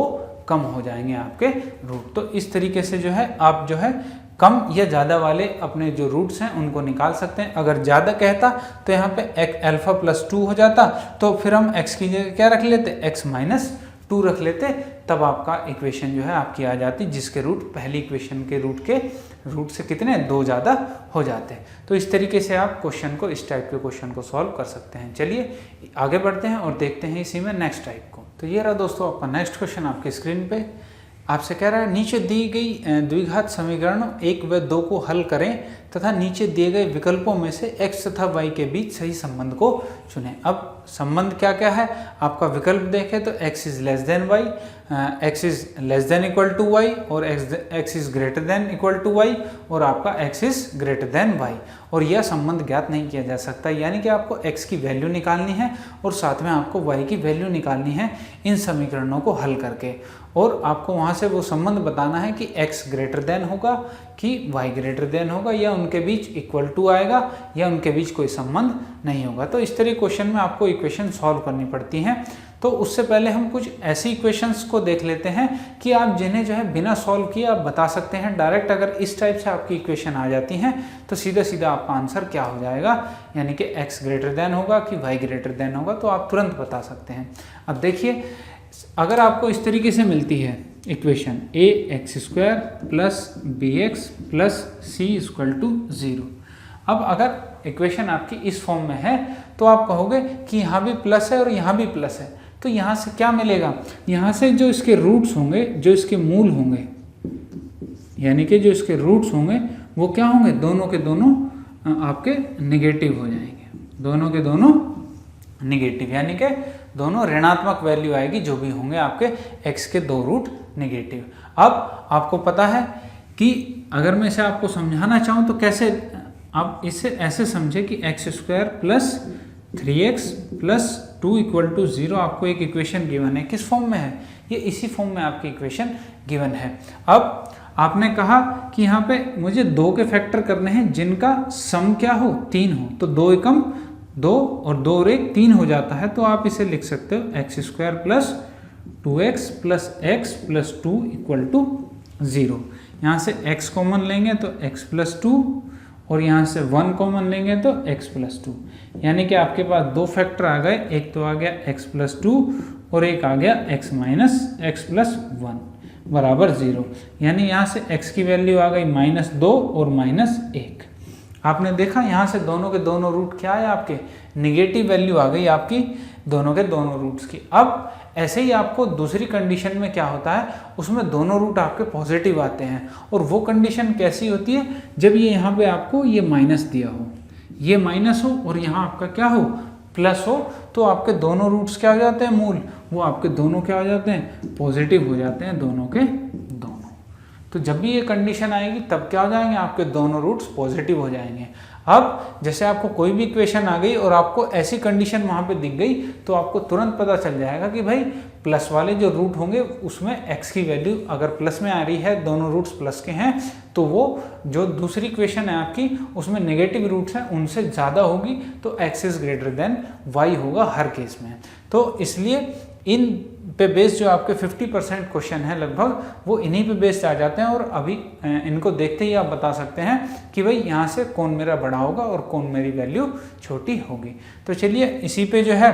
कम हो जाएंगे आपके रूट। तो इस तरीके से जो है आप जो है कम या ज़्यादा वाले अपने जो रूट्स हैं उनको निकाल सकते हैं। अगर ज़्यादा कहता तो यहाँ पे अल्फा + 2 हो जाता, तो फिर हम x की जगह क्या रख लेते, x - 2 रख लेते, तब आपका इक्वेशन जो है आपकी आ जाती, जिसके रूट पहली इक्वेशन के रूट से कितने 2 ज़्यादा हो जाते। तो इस तरीके से आप क्वेश्चन को, इस टाइप के क्वेश्चन को सॉल्व कर सकते हैं। चलिए आगे बढ़ते हैं और देखते हैं इसी में नेक्स्ट टाइप को। तो ये रहा दोस्तों आपका नेक्स्ट क्वेश्चन आपके स्क्रीन पे। आपसे कह रहा है नीचे दी गई द्विघात समीकरणों 1 व 2 को हल करें तथा नीचे दिए गए विकल्पों में से x तथा y के बीच सही संबंध को चुनें। अब संबंध क्या क्या है, आपका विकल्प देखें तो x is less than y, x is less than equal to y और x is greater than equal to y और आपका x is greater than y। और यह संबंध ज्ञात नहीं किया जा सकता, यानी कि आपको x की वैल्यू निकालनी है और साथ में आपको y की वैल्यू निकालनी है इन समीकरणों को हल करके, और आपको वहाँ से वो संबंध बताना है कि x ग्रेटर देन होगा कि y ग्रेटर देन होगा, या उनके बीच इक्वल टू आएगा, या उनके बीच कोई संबंध नहीं होगा। तो इस तरह क्वेश्चन में आपको इक्वेशन सॉल्व करनी पड़ती हैं। तो उससे पहले हम कुछ ऐसी इक्वेशंस को देख लेते हैं कि आप जिन्हें जो है बिना सॉल्व किए आप बता सकते हैं डायरेक्ट। अगर इस टाइप से आपकी इक्वेशन आ जाती हैं तो सीधा सीधा आपका आंसर क्या हो जाएगा, यानी कि x ग्रेटर देन होगा कि y ग्रेटर देन होगा, तो आप तुरंत बता सकते हैं। अब देखिए, अगर आपको इस तरीके से मिलती है इक्वेशन ax² + bx + c = 0। अब अगर इक्वेशन आपकी इस फॉर्म में है तो आप कहोगे कि यहाँ भी प्लस है और यहाँ भी प्लस है, तो यहाँ से क्या मिलेगा, यहाँ से जो इसके रूट्स होंगे, जो इसके मूल होंगे, यानी कि जो इसके रूट्स होंगे वो क्या होंगे, दोनों के दोनों आपके नेगेटिव हो जाएंगे, दोनों के दोनों नेगेटिव, यानी कि दोनों ऋणात्मक वैल्यू आएगी जो भी होंगे आपके x के दो रूट नेगेटिव। अब आपको पता है कि अगर मैं इसे आपको समझाना चाहूँ तो कैसे, आप इसे ऐसे समझे कि x² plus 3x plus 2 equal to 0 आपको एक इक्वेशन गिवन है। किस फॉर्म में है, ये इसी फॉर्म में आपकी इक्वेशन गिवन है। अब आपने कहा कि यहाँ पे मुझे 2 के फैक्टर करने हैं जिनका सम क्या हो, 3 हो, तो 2 एकम 2 और 2 और 1 3 हो जाता है। तो आप इसे लिख सकते हो x² plus 2x plus x plus 2 equal to 0। यहाँ से x कॉमन लेंगे तो x प्लस 2 और यहाँ से 1 कॉमन लेंगे तो x प्लस 2, यानी कि आपके पास 2 फैक्टर आ गए, एक तो आ गया x प्लस 2 और एक आ गया x माइनस x प्लस 1 बराबर 0। यानी यहाँ से x की वैल्यू आ गई -2 और -1। आपने देखा यहाँ से दोनों के दोनों रूट क्या है, आपके निगेटिव वैल्यू आ गई आपकी दोनों के दोनों रूट्स की। अब ऐसे ही आपको दूसरी कंडीशन में क्या होता है, उसमें दोनों रूट आपके पॉजिटिव आते हैं। और वो कंडीशन कैसी होती है, जब ये यहाँ पे आपको ये माइनस दिया हो, ये माइनस हो और यहाँ आपका क्या हो, प्लस हो, तो आपके दोनों रूट्स क्या हो जाते हैं, मूल, वो आपके दोनों क्या हो जाते हैं, पॉजिटिव हो जाते हैं, दोनों के दोनों। तो जब भी ये कंडीशन आएगी तब क्या हो जाएंगे, आपके दोनों रूट्स पॉजिटिव हो जाएंगे। अब जैसे आपको कोई भी इक्वेशन आ गई और आपको ऐसी कंडीशन वहाँ पे दिख गई तो आपको तुरंत पता चल जाएगा कि भाई प्लस वाले जो रूट होंगे उसमें x की वैल्यू अगर प्लस में आ रही है, दोनों रूट्स प्लस के हैं, तो वो जो दूसरी इक्वेशन है आपकी उसमें नेगेटिव रूट्स हैं उनसे ज़्यादा होगी, तो x is greater than y होगा हर केस में। तो इसलिए इन पे बेस्ड जो आपके 50% क्वेश्चन है लगभग वो इन्हीं पे बेस्ड आ जाते हैं। और अभी इनको देखते ही आप बता सकते हैं कि भाई यहाँ से कौन मेरा बड़ा होगा और कौन मेरी वैल्यू छोटी होगी। तो चलिए इसी पे जो है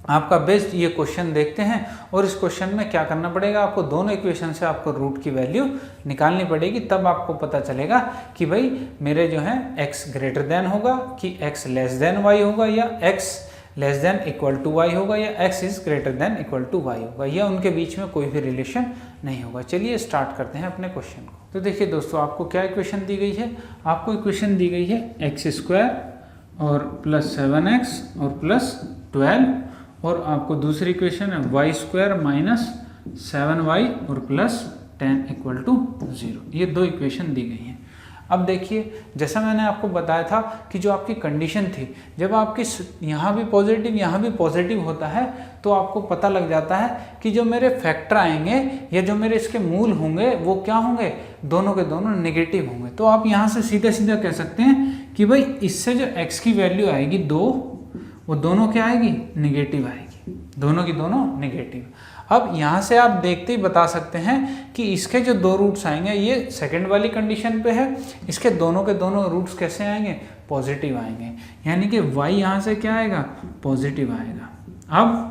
आपका बेस्ड ये क्वेश्चन देखते हैं। और इस क्वेश्चन में क्या करना पड़ेगा, आपको दोनों इक्वेशन से आपको रूट की वैल्यू निकालनी पड़ेगी, तब आपको पता चलेगा कि भाई मेरे जो है x ग्रेटर देन होगा कि x लेस देन y होगा, या x less than equal to y होगा, या x is greater than equal to y होगा, या उनके बीच में कोई भी रिलेशन नहीं होगा। चलिए स्टार्ट करते हैं अपने क्वेश्चन को। तो देखिए दोस्तों, आपको क्या इक्वेशन दी गई है, आपको इक्वेशन दी गई है x² और प्लस 7x और प्लस 12, और आपको दूसरी इक्वेशन है y² माइनस 7y और प्लस 10 इक्वल टू 0। ये दो इक्वेशन दी गई हैं। अब देखिए, जैसा मैंने आपको बताया था कि जो आपकी कंडीशन थी, जब आपकी यहाँ भी पॉजिटिव यहाँ भी पॉजिटिव होता है तो आपको पता लग जाता है कि जो मेरे फैक्टर आएंगे या जो मेरे इसके मूल होंगे वो क्या होंगे, दोनों के दोनों नेगेटिव होंगे। तो आप यहाँ से सीधा सीधा कह सकते हैं कि भाई इससे जो x की वैल्यू आएगी 2, वो दोनों क्या आएगी, नेगेटिव आएगी, दोनों की दोनों नेगेटिव। अब यहाँ से आप देखते ही बता सकते हैं कि इसके जो दो रूट्स आएंगे, ये सेकंड वाली कंडीशन पे है, इसके दोनों के दोनों रूट्स कैसे आएंगे, पॉजिटिव आएंगे, यानी कि y यहाँ से क्या आएगा, पॉजिटिव आएगा। अब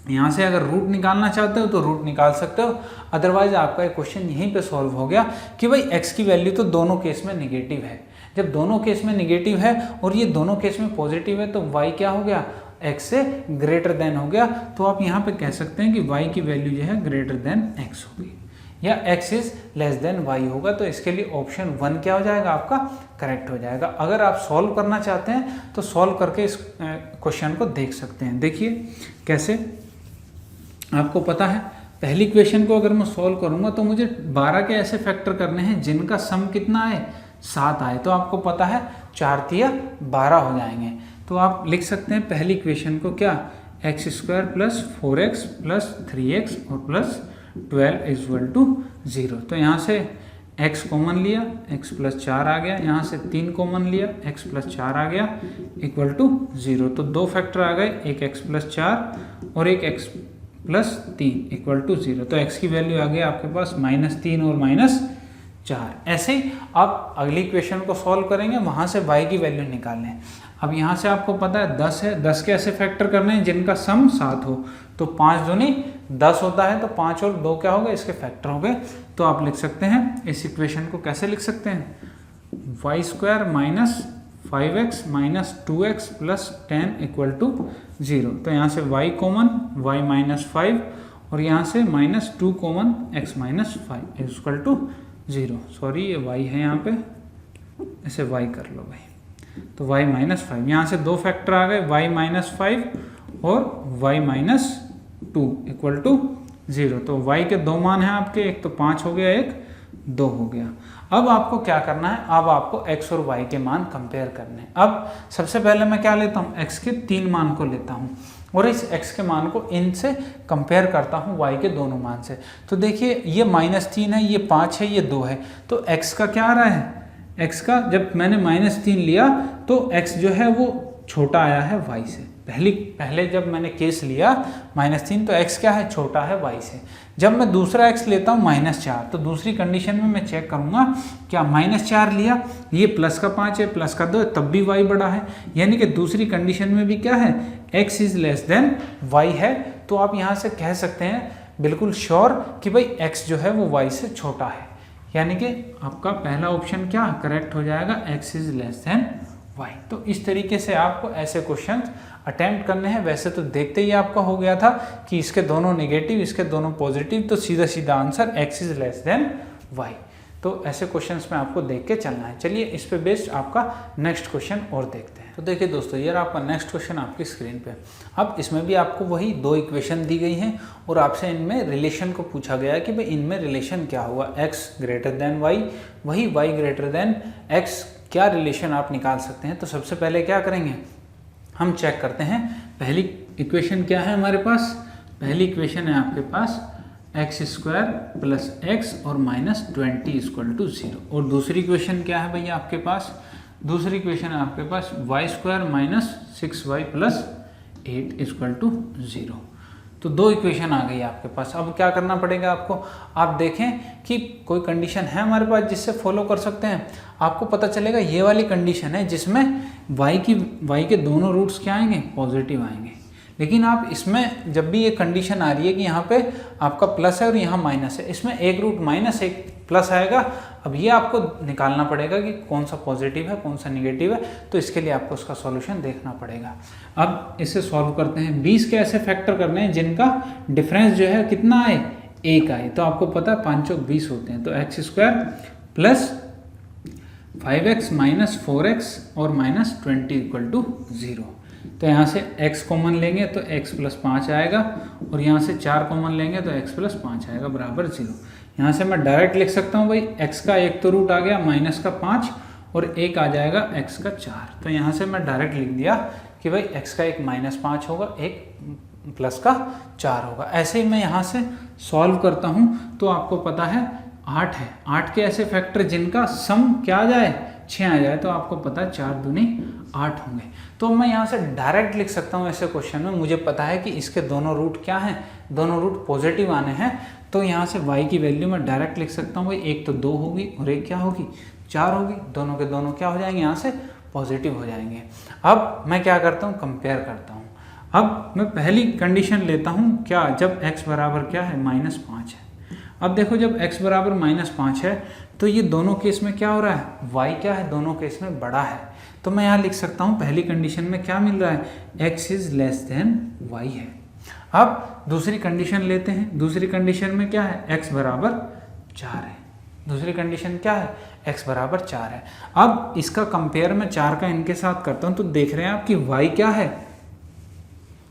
यहाँ से अगर रूट निकालना चाहते हो तो रूट निकाल सकते हो, अदरवाइज आपका एक क्वेश्चन यहीं पे सॉल्व हो गया कि भाई x की वैल्यू तो दोनों केस में निगेटिव है। जब दोनों केस में निगेटिव है और ये दोनों केस में पॉजिटिव है तो y क्या हो गया, x से ग्रेटर देन हो गया। तो आप यहाँ पे कह सकते हैं कि y की वैल्यू जो है ग्रेटर देन x होगी, या x is less than y होगा। तो इसके लिए ऑप्शन 1 क्या हो जाएगा, आपका करेक्ट हो जाएगा। अगर आप सॉल्व करना चाहते हैं तो सॉल्व करके इस क्वेश्चन को देख सकते हैं। देखिए कैसे, आपको पता है पहली इक्वेशन को अगर मैं सॉल्व करूंगा तो मुझे 12 के ऐसे फैक्टर करने हैं जिनका सम कितना आए, 7 आए। तो आपको पता है 4 तिया 12 हो जाएंगे। तो आप लिख सकते हैं पहली इक्वेशन को क्या, x² plus 4x plus 3x और प्लस 12 इक्वल टू 0। तो यहाँ से x कॉमन लिया, x प्लस 4 आ गया, यहाँ से 3 कॉमन लिया, x प्लस 4 आ गया इक्वल टू 0। तो दो फैक्टर आ गए, एक x प्लस 4 और एक x प्लस 3 इक्वल टू 0। तो x की वैल्यू आ गई आपके पास -3 और -4। ऐसे ही आप अगली इक्वेशन को सॉल्व करेंगे, वहाँ से y की वैल्यू निकालें। अब यहाँ से आपको पता है 10 है, 10 के ऐसे फैक्टर करने हैं जिनका सम 7 हो। तो 5 दूनी 10 होता है, तो 5 और 2 क्या हो गए, इसके फैक्टर हो गए। तो आप लिख सकते हैं इस इक्वेशन को कैसे लिख सकते हैं, y² minus 5x minus 2x plus 10 equal to 0। तो यहाँ से y कॉमन, y माइनस 5 और यहाँ से -2 common x minus 5 equal to 0, sorry ये y है यहाँ पे, ऐसे y कर लो भाई, तो y -5, यहाँ से 2 फैक्टर आ गए, y -5 और y -2 इक्वल टू 0। तो y के 2 मान हैं आपके, एक तो 5 हो गया, एक 2 हो गया। अब आपको क्या करना है, अब आपको x और y के मान कंपेयर करने हैं। अब सबसे पहले मैं क्या लेता हूँ, x के 3 मान को लेता हूँ और इस x के मान को इनसे कंपेयर करता हूँ y के दोनों मान से। तो देखिए ये -3 है, ये 5 है, ये 2 है, तो x का क्या आ रहा है, x का जब मैंने -3 लिया तो x जो है वो छोटा आया है y से। पहले जब मैंने केस लिया -3 तो x क्या है, छोटा है y से। जब मैं दूसरा x लेता हूँ -4, तो दूसरी कंडीशन में मैं चेक करूँगा क्या -4 लिया, ये प्लस का 5 है, प्लस का 2 है, तब भी y बड़ा है, यानी कि दूसरी कंडीशन में भी क्या है, x is less than y है। तो आप यहाँ से कह सकते हैं बिल्कुल श्योर कि भाई x जो है वो y से छोटा है, यानी कि आपका पहला ऑप्शन क्या करेक्ट हो जाएगा, x is less than y। तो इस तरीके से आपको ऐसे क्वेश्चन अटेम्प्ट करने हैं। वैसे तो देखते ही आपका हो गया था कि इसके दोनों नेगेटिव, इसके दोनों पॉजिटिव, तो सीधा सीधा answer x is less than y। तो ऐसे क्वेश्चंस में आपको देख के चलना है। चलिए इस पे बेस्ड आपका नेक्स्ट क्वेश्चन और देखते हैं। तो देखिए दोस्तों, ये आपका नेक्स्ट क्वेश्चन आपकी स्क्रीन पे। अब इसमें भी आपको वही 2 इक्वेशन दी गई हैं और आपसे इनमें रिलेशन को पूछा गया है कि भाई इनमें रिलेशन क्या हुआ, x ग्रेटर देन y, वही y ग्रेटर देन x, क्या रिलेशन आप निकाल सकते हैं। तो सबसे पहले क्या करेंगे, हम चेक करते हैं पहली इक्वेशन क्या है हमारे पास। पहली इक्वेशन है आपके पास x² प्लस x और -20 इक्वल टू 0। और दूसरी इक्वेशन क्या है भैया आपके पास, दूसरी इक्वेशन है आपके पास y² minus 6y plus 8 equal to 0। तो 2 इक्वेशन आ गई आपके पास। अब क्या करना पड़ेगा आपको, आप देखें कि कोई कंडीशन है हमारे पास जिससे फॉलो कर सकते हैं। आपको पता चलेगा ये वाली कंडीशन है जिसमें y के दोनों रूट्स क्या आएंगे, पॉजिटिव आएंगे। लेकिन आप इसमें जब भी ये कंडीशन आ रही है कि यहाँ पे आपका प्लस है और यहाँ माइनस है, इसमें एक रूट माइनस एक प्लस आएगा। अब ये आपको निकालना पड़ेगा कि कौन सा पॉजिटिव है कौन सा निगेटिव है, तो इसके लिए आपको उसका सॉल्यूशन देखना पड़ेगा। अब इसे सॉल्व करते हैं। 20 के ऐसे फैक्टर करने हैं जिनका डिफरेंस जो है कितना आए, 1 आए। तो आपको पता है 5 चौक 20 होते हैं, तो x² plus 5x minus 4x और -20 इक्वल टू 0। तो यहाँ से x कॉमन लेंगे तो x प्लस 5 आएगा और यहाँ से 4 कॉमन लेंगे तो x प्लस 5 आएगा बराबर 0। यहाँ से मैं डायरेक्ट लिख सकता हूँ भाई x का एक तो रूट आ गया माइनस का 5 और एक आ जाएगा x का 4। तो यहाँ से मैं डायरेक्ट लिख दिया कि भाई x का एक -5 होगा, एक प्लस का 4 होगा। ऐसे ही मैं यहाँ से सॉल्व करता हूँ तो आपको पता है 8 है। 8 के ऐसे फैक्टर जिनका सम क्या आ जाए, 6 आ जाए, तो आपको पता है 4 दूनी 8 होंगे। तो मैं यहाँ से डायरेक्ट लिख सकता हूँ ऐसे क्वेश्चन में। मुझे पता है कि इसके दोनों रूट क्या हैं, दोनों रूट पॉजिटिव आने हैं। तो यहाँ से y की वैल्यू मैं डायरेक्ट लिख सकता हूँ भाई, एक तो 2 होगी और एक क्या होगी, 4 होगी। दोनों के दोनों क्या हो जाएंगे, यहाँ से पॉजिटिव हो जाएंगे। अब मैं क्या करता हूँ, कंपेयर करता हूँ। अब मैं पहली कंडीशन लेता हूँ क्या, जब x बराबर क्या है, -5 है। अब देखो जब x बराबर -5 है तो ये दोनों केस में क्या हो रहा है, y क्या है, दोनों केस में बड़ा है। तो मैं यहाँ लिख सकता हूँ पहली कंडीशन में क्या मिल रहा है, x is less than y है। अब दूसरी कंडीशन लेते हैं। दूसरी कंडीशन में क्या है, x बराबर 4 है। दूसरी कंडीशन क्या है, x बराबर 4 है। अब इसका कंपेयर मैं 4 का इनके साथ करता हूँ तो देख रहे हैं आप कि y क्या है,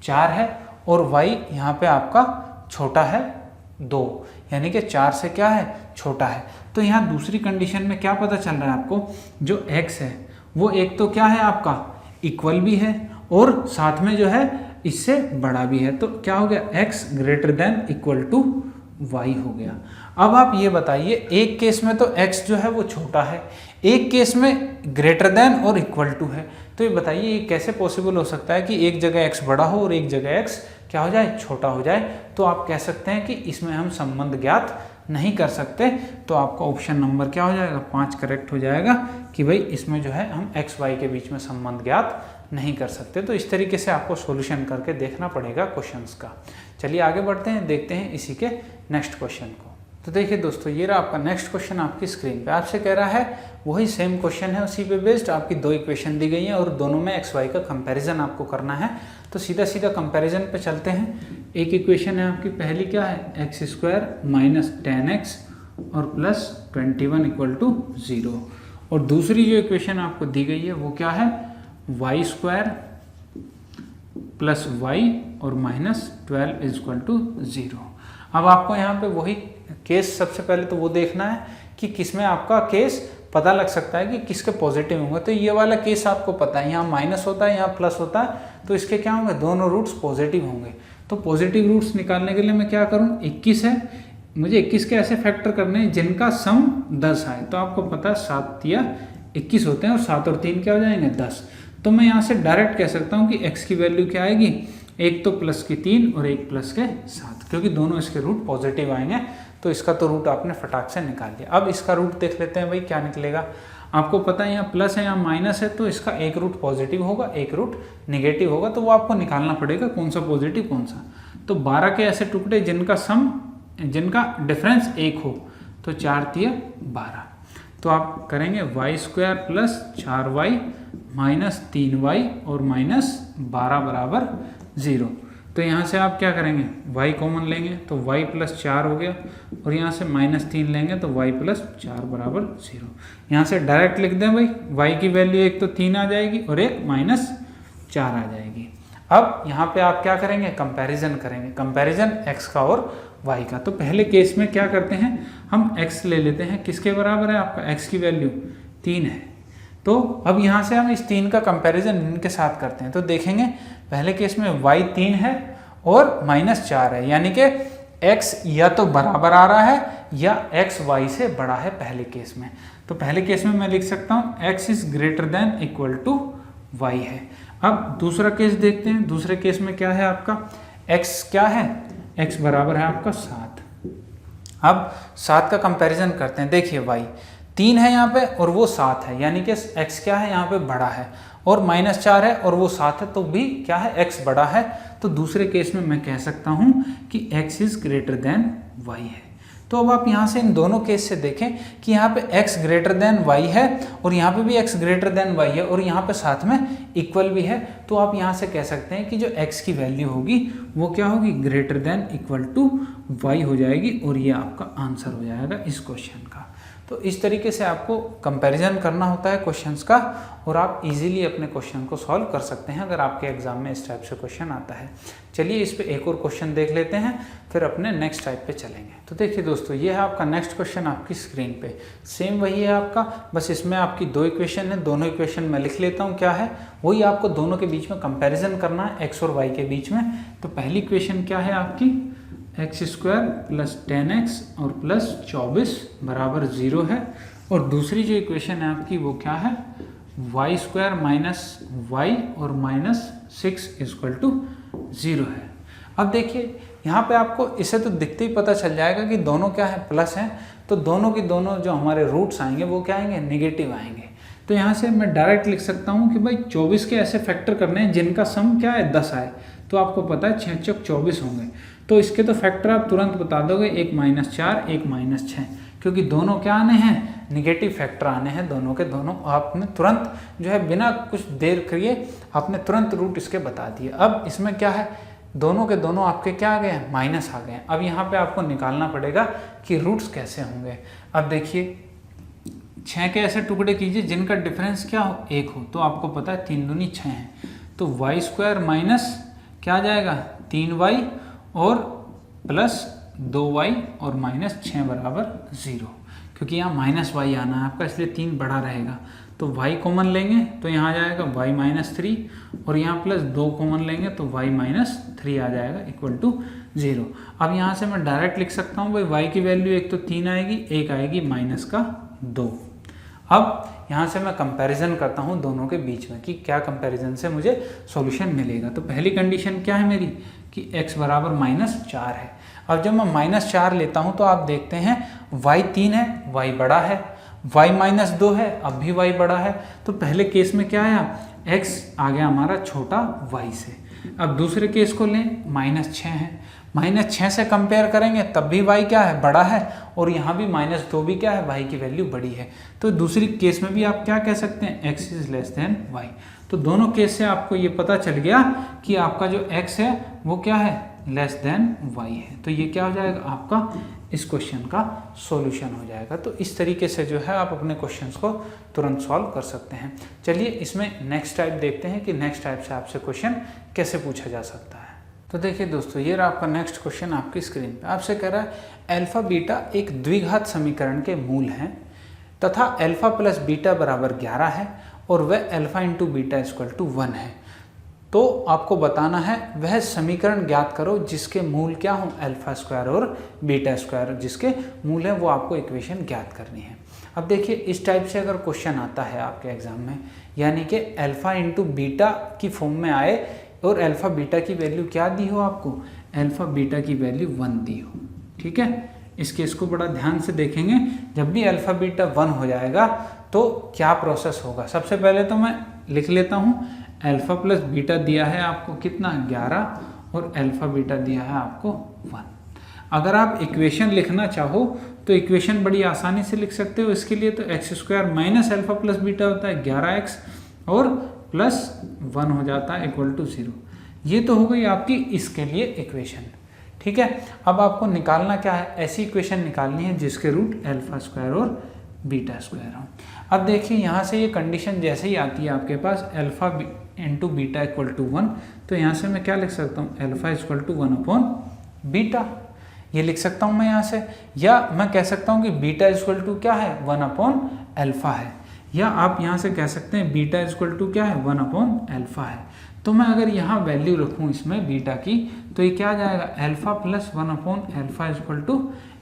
4 है और y यहाँ पे आपका छोटा है 2, यानी कि 4 से क्या है, छोटा है। तो यहाँ दूसरी कंडीशन में क्या पता चल रहा है आपको, जो x है वो एक तो क्या है आपका इक्वल भी है और साथ में जो है इससे बड़ा भी है। तो क्या हो गया, x greater than equal to y हो गया। अब आप ये बताइए, एक केस में तो x जो है वो छोटा है, एक केस में ग्रेटर देन और इक्वल टू है। तो ये बताइए ये कैसे पॉसिबल हो सकता है कि एक जगह x बड़ा हो और एक जगह x क्या हो जाए, छोटा हो जाए। तो आप कह सकते हैं कि इसमें हम संबंध ज्ञात नहीं कर सकते। तो आपका ऑप्शन नंबर क्या हो जाएगा, 5 करेक्ट हो जाएगा कि भाई इसमें जो है हम x y के बीच में संबंध ज्ञात नहीं कर सकते। तो इस तरीके से आपको सॉल्यूशन करके देखना पड़ेगा क्वेश्चंस का। चलिए आगे बढ़ते हैं, देखते हैं इसी के नेक्स्ट क्वेश्चन को। तो देखिए दोस्तों, ये रहा आपका नेक्स्ट क्वेश्चन आपकी स्क्रीन पे। आपसे कह रहा है वही सेम क्वेश्चन है, उसी पे बेस्ड आपकी 2 इक्वेशन दी गई हैं और दोनों में x y का कंपैरिजन आपको करना है। तो सीधा सीधा कंपैरिजन पे चलते हैं। एक इक्वेशन है आपकी पहली क्या है, x² माइनस 10x और प्लस 21 इक्वल टू 0। और दूसरी जो इक्वेशन आपको दी गई है वो क्या है, वाई स्क्वायर प्लस वाई और माइनस 12 इज इक्वल टू 0। अब आपको यहाँ पे वही केस सबसे पहले तो वो देखना है कि किसमें आपका केस पता लग सकता है कि किसके पॉजिटिव होंगे। तो ये वाला केस आपको पता है, यहाँ माइनस होता है, यहाँ प्लस होता है, तो इसके क्या होंगे, दोनों रूट्स पॉजिटिव होंगे। तो पॉजिटिव रूट्स निकालने के लिए मैं क्या करूँ, 21 है, मुझे 21 के ऐसे फैक्टर करने हैं जिनका सम 10 आए। तो आपको पता है 7 या 21 होते हैं और 7 और 3 क्या हो जाएंगे, 10। तो मैं यहाँ से डायरेक्ट कह सकता हूँ कि x की वैल्यू क्या आएगी, एक तो प्लस की 3 और एक प्लस के 7, क्योंकि दोनों इसके रूट पॉजिटिव आएंगे। तो इसका तो रूट आपने फटाक से निकाल दिया। अब इसका रूट देख लेते हैं भाई क्या निकलेगा। आपको पता है यहाँ प्लस है यहाँ माइनस है, तो इसका एक रूट पॉजिटिव होगा एक रूट निगेटिव होगा, तो वो आपको निकालना पड़ेगा कौन सा पॉजिटिव कौन सा। तो 12 के ऐसे टुकड़े जिनका डिफरेंस 1 हो, तो 4 तिया 12। तो आप करेंगे Y square plus 4y minus 3y और माइनस 12 बराबर 0। तो यहाँ से आप क्या करेंगे, y कॉमन लेंगे तो y प्लस 4 हो गया, और यहाँ से माइनस 3 लेंगे तो y प्लस 4 बराबर 0। यहाँ से डायरेक्ट लिख दें भाई, y की वैल्यू एक तो 3 आ जाएगी और एक माइनस 4 आ जाएगी। अब यहाँ पे आप क्या करेंगे, कंपैरिजन करेंगे, कंपैरिजन x का और y का। तो पहले केस में क्या करते हैं, हम x ले लेते हैं, किसके बराबर है, आपका x की वैल्यू 3 है। तो अब यहाँ से हम इस 3 का कंपैरिजन इनके साथ करते हैं। तो देखेंगे पहले केस में y 3 है और माइनस 4 है, यानी कि x या तो बराबर आ रहा है या x y से बड़ा है पहले केस में। तो पहले केस में मैं लिख सकता हूँ x is greater than equal to y है। अब दूसरा केस देखते हैं, दूसरे केस में क्या है आपका, x क्या है, x बराबर है आपका 7। अब 7 का कंपैरिजन करते हैं। देखिए y 3 है यहाँ पे और वो 7 है, यानी कि x क्या है यहाँ पे बड़ा है, और माइनस 4 है और वो 7 है, तो भी क्या है, x बड़ा है। तो दूसरे केस में मैं कह सकता हूँ कि x is greater than y है। तो अब आप यहाँ से इन दोनों केस से देखें कि यहाँ पे x ग्रेटर देन y है और यहाँ पे भी x ग्रेटर देन y है और यहाँ पे साथ में इक्वल भी है। तो आप यहाँ से कह सकते हैं कि जो x की वैल्यू होगी वो क्या होगी, greater than equal to y हो जाएगी, और ये आपका आंसर हो जाएगा इस क्वेश्चन का। तो इस तरीके से आपको कंपैरिजन करना होता है क्वेश्चंस का, और आप इजीली अपने क्वेश्चन को सॉल्व कर सकते हैं अगर आपके एग्जाम में इस टाइप से क्वेश्चन आता है। चलिए इस पे एक और क्वेश्चन देख लेते हैं, फिर अपने नेक्स्ट टाइप पे चलेंगे। तो देखिए दोस्तों, ये है आपका नेक्स्ट क्वेश्चन आपकी स्क्रीन पे, सेम वही है आपका, बस इसमें आपकी 2 इक्वेशन है। दोनों इक्वेशन मैं लिख लेता हूँ क्या है, वही आपको दोनों के बीच में कंपेरिजन करना है, x और y के बीच में। तो पहली इक्वेशन क्या है आपकी, एक्स स्क्वायर प्लस 10x और प्लस 24 बराबर 0 है। और दूसरी जो इक्वेशन है आपकी वो क्या है, वाई स्क्वायर माइनस वाई और माइनस 6 इक्वल टू 0 है। अब देखिए यहाँ पे आपको इसे तो दिखते ही पता चल जाएगा कि दोनों क्या है, प्लस हैं। तो दोनों की दोनों जो हमारे रूट्स आएंगे वो क्या आएंगे, नेगेटिव आएंगे। तो यहाँ से मैं डायरेक्ट लिख सकता हूँ कि भाई 24 के ऐसे फैक्टर करने हैं जिनका सम क्या है, 10 आए। तो आपको पता है 6 चौक 24 होंगे, तो इसके तो फैक्टर आप तुरंत बता दोगे, एक -4 एक -6, क्योंकि दोनों क्या आने हैं, निगेटिव फैक्टर आने हैं दोनों के दोनों। आपने तुरंत जो है बिना कुछ देर किए आपने तुरंत रूट इसके बता दिए। अब इसमें क्या है, दोनों के दोनों आपके क्या आ गए हैं, माइनस आ गए हैं। अब यहाँ पे आपको निकालना पड़ेगा कि रूट्स कैसे होंगे। अब देखिए 6 के ऐसे टुकड़े कीजिए जिनका डिफरेंस क्या हो, 1 हो। तो आपको पता है 3 दूनी 6 है, तो वाई स्क्वायर माइनस क्या आ जाएगा, 3y और प्लस 2y और माइनस 6 बराबर 0, क्योंकि यहाँ माइनस y आना है आपका, इसलिए 3 बड़ा रहेगा। तो y कॉमन लेंगे तो यहाँ आ जाएगा y माइनस 3, और यहाँ प्लस 2 कॉमन लेंगे तो y माइनस 3 आ जाएगा इक्वल टू 0। अब यहाँ से मैं डायरेक्ट लिख सकता हूँ भाई y की वैल्यू एक तो 3 आएगी, एक आएगी माइनस का 2। अब यहाँ से मैं कंपैरिजन करता हूँ दोनों के बीच में कि क्या कंपैरिजन से मुझे सॉल्यूशन मिलेगा। तो पहली कंडीशन क्या है मेरी कि x बराबर -4 है। अब जब मैं -4 लेता हूँ तो आप देखते हैं y 3 है, y बड़ा है, y -2 है, अब भी y बड़ा है। तो पहले केस में क्या आया, x आ गया हमारा छोटा y से। अब दूसरे केस को लें, -6 है, -6 से कंपेयर करेंगे तब भी y क्या है, बड़ा है, और यहाँ भी -2 भी क्या है, y की वैल्यू बड़ी है। तो दूसरी केस में भी आप क्या कह सकते हैं, x is less than y। तो दोनों केस से आपको ये पता चल गया कि आपका जो x है वो क्या है, लेस देन y है। तो ये क्या हो जाएगा आपका इस क्वेश्चन का सॉल्यूशन हो जाएगा। तो इस तरीके से जो है आप अपने क्वेश्चंस को तुरंत सॉल्व कर सकते हैं। चलिए इसमें नेक्स्ट टाइप देखते हैं कि नेक्स्ट टाइप से आपसे क्वेश्चन कैसे पूछा जा सकता है। तो देखिए दोस्तों, ये रहा आपका नेक्स्ट क्वेश्चन आपकी स्क्रीन पे। आपसे कह रहा है अल्फा बीटा एक द्विघात समीकरण के मूल हैं तथा अल्फा प्लस बीटा बराबर 11 है और वह alpha into beta equal to 1 है। तो आपको बताना है वह समीकरण ज्ञात करो जिसके मूल क्या हो, अल्फा स्क्वायर और बीटा स्क्वायर जिसके मूल है वो आपको इक्वेशन ज्ञात करनी है। अब देखिए इस टाइप से अगर क्वेश्चन आता है आपके एग्जाम में, यानी कि अल्फा इंटू बीटा की फॉर्म में आए और अल्फा बीटा की वैल्यू क्या दी हो आपको, अल्फा बीटा की वैल्यू 1 दी हो, ठीक है। इस केस को बड़ा ध्यान से देखेंगे। जब भी अल्फा बीटा 1 हो जाएगा तो क्या प्रोसेस होगा। सबसे पहले तो मैं लिख लेता हूँ, अल्फा प्लस बीटा दिया है आपको कितना 11 और अल्फा बीटा दिया है आपको 1। अगर आप इक्वेशन लिखना चाहो तो इक्वेशन बड़ी आसानी से लिख सकते हो। इसके लिए तो x square minus alpha plus beta होता है 11x और प्लस 1 हो जाता है इक्वल टू 0। ये तो हो गई आपकी इसके लिए इक्वेशन, ठीक है। अब आपको निकालना क्या है, ऐसी इक्वेशन निकालनी है जिसके रूट अल्फा स्क्वायर और बीटा स्क्वायर हो। अब देखिए यहाँ से ये कंडीशन जैसे ही आती है आपके पास alpha into beta equal to 1, तो यहाँ से मैं क्या लिख सकता हूँ, alpha equal to 1 upon beta, ये लिख सकता हूँ मैं यहाँ से। या मैं कह सकता हूँ कि बीटा इक्वल टू क्या है 1 अपॉन अल्फा है, या आप यहाँ से कह सकते हैं बीटा इक्वल टू क्या है 1 अपॉन अल्फा है। तो मैं अगर यहाँ वैल्यू रखूँ इसमें बीटा की तो ये क्या आ जाएगा, alpha plus 1 upon alpha equal to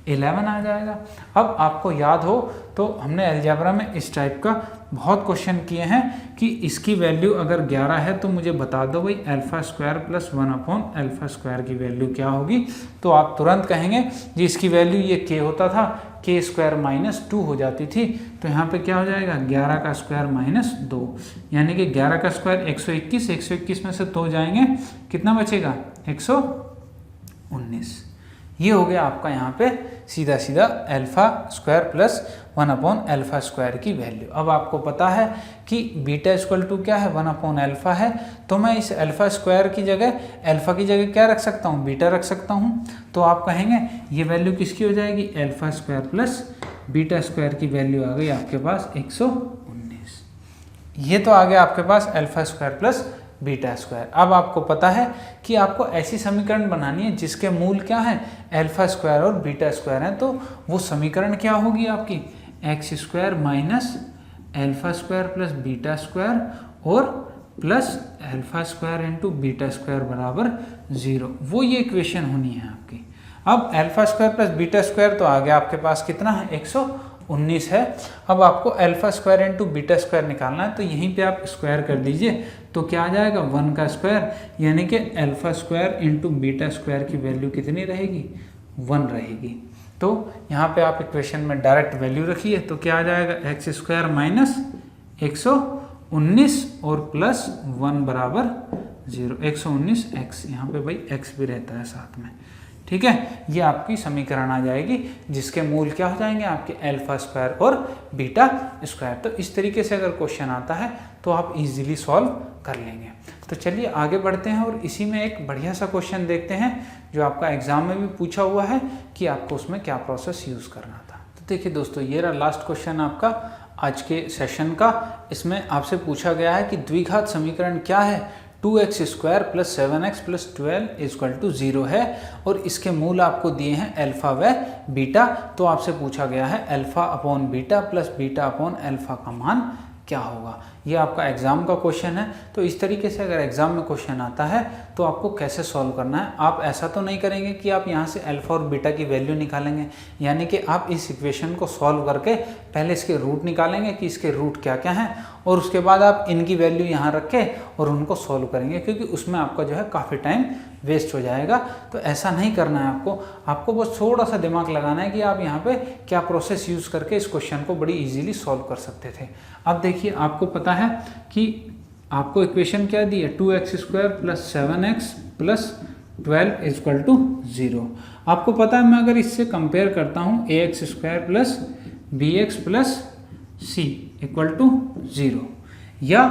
11 आ जाएगा। अब आपको याद हो तो हमने अलजेब्रा में इस टाइप का बहुत क्वेश्चन किए हैं कि इसकी वैल्यू अगर 11 है तो मुझे बता दो भाई alpha square plus 1 upon alpha square की वैल्यू क्या होगी। तो आप तुरंत कहेंगे जी इसकी वैल्यू ये k होता था, k स्क्वायर माइनस 2 हो जाती थी, तो यहाँ पे क्या हो जाएगा 11 का स्क्वायर माइनस 2, यानी कि 11 का स्क्वायर 121, 121 में से 2 जाएंगे कितना बचेगा 119। ये हो गया आपका यहाँ पे सीधा सीधा alpha square plus 1 upon alpha square की वैल्यू। अब आपको पता है कि बीटा इक्वल टू क्या है 1 अपॉन अल्फा है, तो मैं इस अल्फा स्क्वायर की जगह अल्फा की जगह क्या रख सकता हूँ, बीटा रख सकता हूँ। तो आप कहेंगे ये वैल्यू किसकी हो जाएगी, alpha square plus beta square की वैल्यू आ गई आपके पास 119। ये तो आ गया आपके पास alpha square plus beta square. अब आपको पता है कि आपको ऐसी समीकरण बनानी है जिसके मूल क्या है, अल्फा स्क्वायर और बीटा स्क्वायर है। तो वो समीकरण क्या होगी आपकी, x square minus alpha square plus beta square और plus alpha square into beta square बराबर 0। वो ये इक्वेशन होनी है आपकी। अब alpha square plus beta square तो आ गया आपके पास कितना है 119 है। अब आपको alpha square into beta square निकालना है, तो यहीं पे आप स्क्वायर कर दीजिए तो क्या आ जाएगा 1 का स्क्वायर, यानी कि alpha square into beta square की वैल्यू कितनी रहेगी 1 रहेगी। तो यहाँ पे आप इक्वेशन में डायरेक्ट वैल्यू रखिए तो क्या आ जाएगा एक्स स्क्वायर माइनस 119 और प्लस 1 बराबर 0, 119 एक्स, यहाँ पे भाई एक्स भी रहता है साथ में, ठीक है। ये आपकी समीकरण आ जाएगी जिसके मूल क्या हो जाएंगे आपके अल्फा स्क्वायर और बीटा स्क्वायर। तो इस तरीके से अगर क्वेश्चन आता है तो आप इजीली सॉल्व कर लेंगे। तो चलिए आगे बढ़ते हैं और इसी में एक बढ़िया सा क्वेश्चन देखते हैं जो आपका एग्जाम में भी पूछा हुआ है कि आपको उसमें क्या प्रोसेस यूज़ करना था। तो देखिए दोस्तों, ये रहा लास्ट क्वेश्चन आपका आज के सेशन का। इसमें आपसे पूछा गया है कि द्विघात समीकरण क्या है, 2x square plus 7x plus 12 equal to 0 है और इसके मूल आपको दिए हैं अल्फा व बीटा। तो आपसे पूछा गया है alpha upon beta plus beta upon alpha का मान क्या होगा। ये आपका एग्जाम का क्वेश्चन है। तो इस तरीके से अगर एग्जाम में क्वेश्चन आता है तो आपको कैसे सॉल्व करना है, आप ऐसा तो नहीं करेंगे कि आप यहाँ से अल्फा और बीटा की वैल्यू निकालेंगे, यानी कि आप इस इक्वेशन को सॉल्व करके पहले इसके रूट निकालेंगे कि इसके रूट क्या क्या हैं और उसके बाद आप इनकी वैल्यू यहाँ रख के और उनको सॉल्व करेंगे, क्योंकि उसमें आपका जो है काफ़ी टाइम वेस्ट हो जाएगा। तो ऐसा नहीं करना है आपको बस थोड़ा सा दिमाग लगाना है कि आप यहाँ पे क्या प्रोसेस यूज़ करके इस क्वेश्चन को बड़ी इजीली सॉल्व कर सकते थे। अब देखिए आपको पता है कि आपको इक्वेशन क्या दी है, 2x square plus 7x plus 12 equal to 0। आपको पता है मैं अगर इससे कंपेयर करता हूँ ax square plus bx plus c equal to 0, या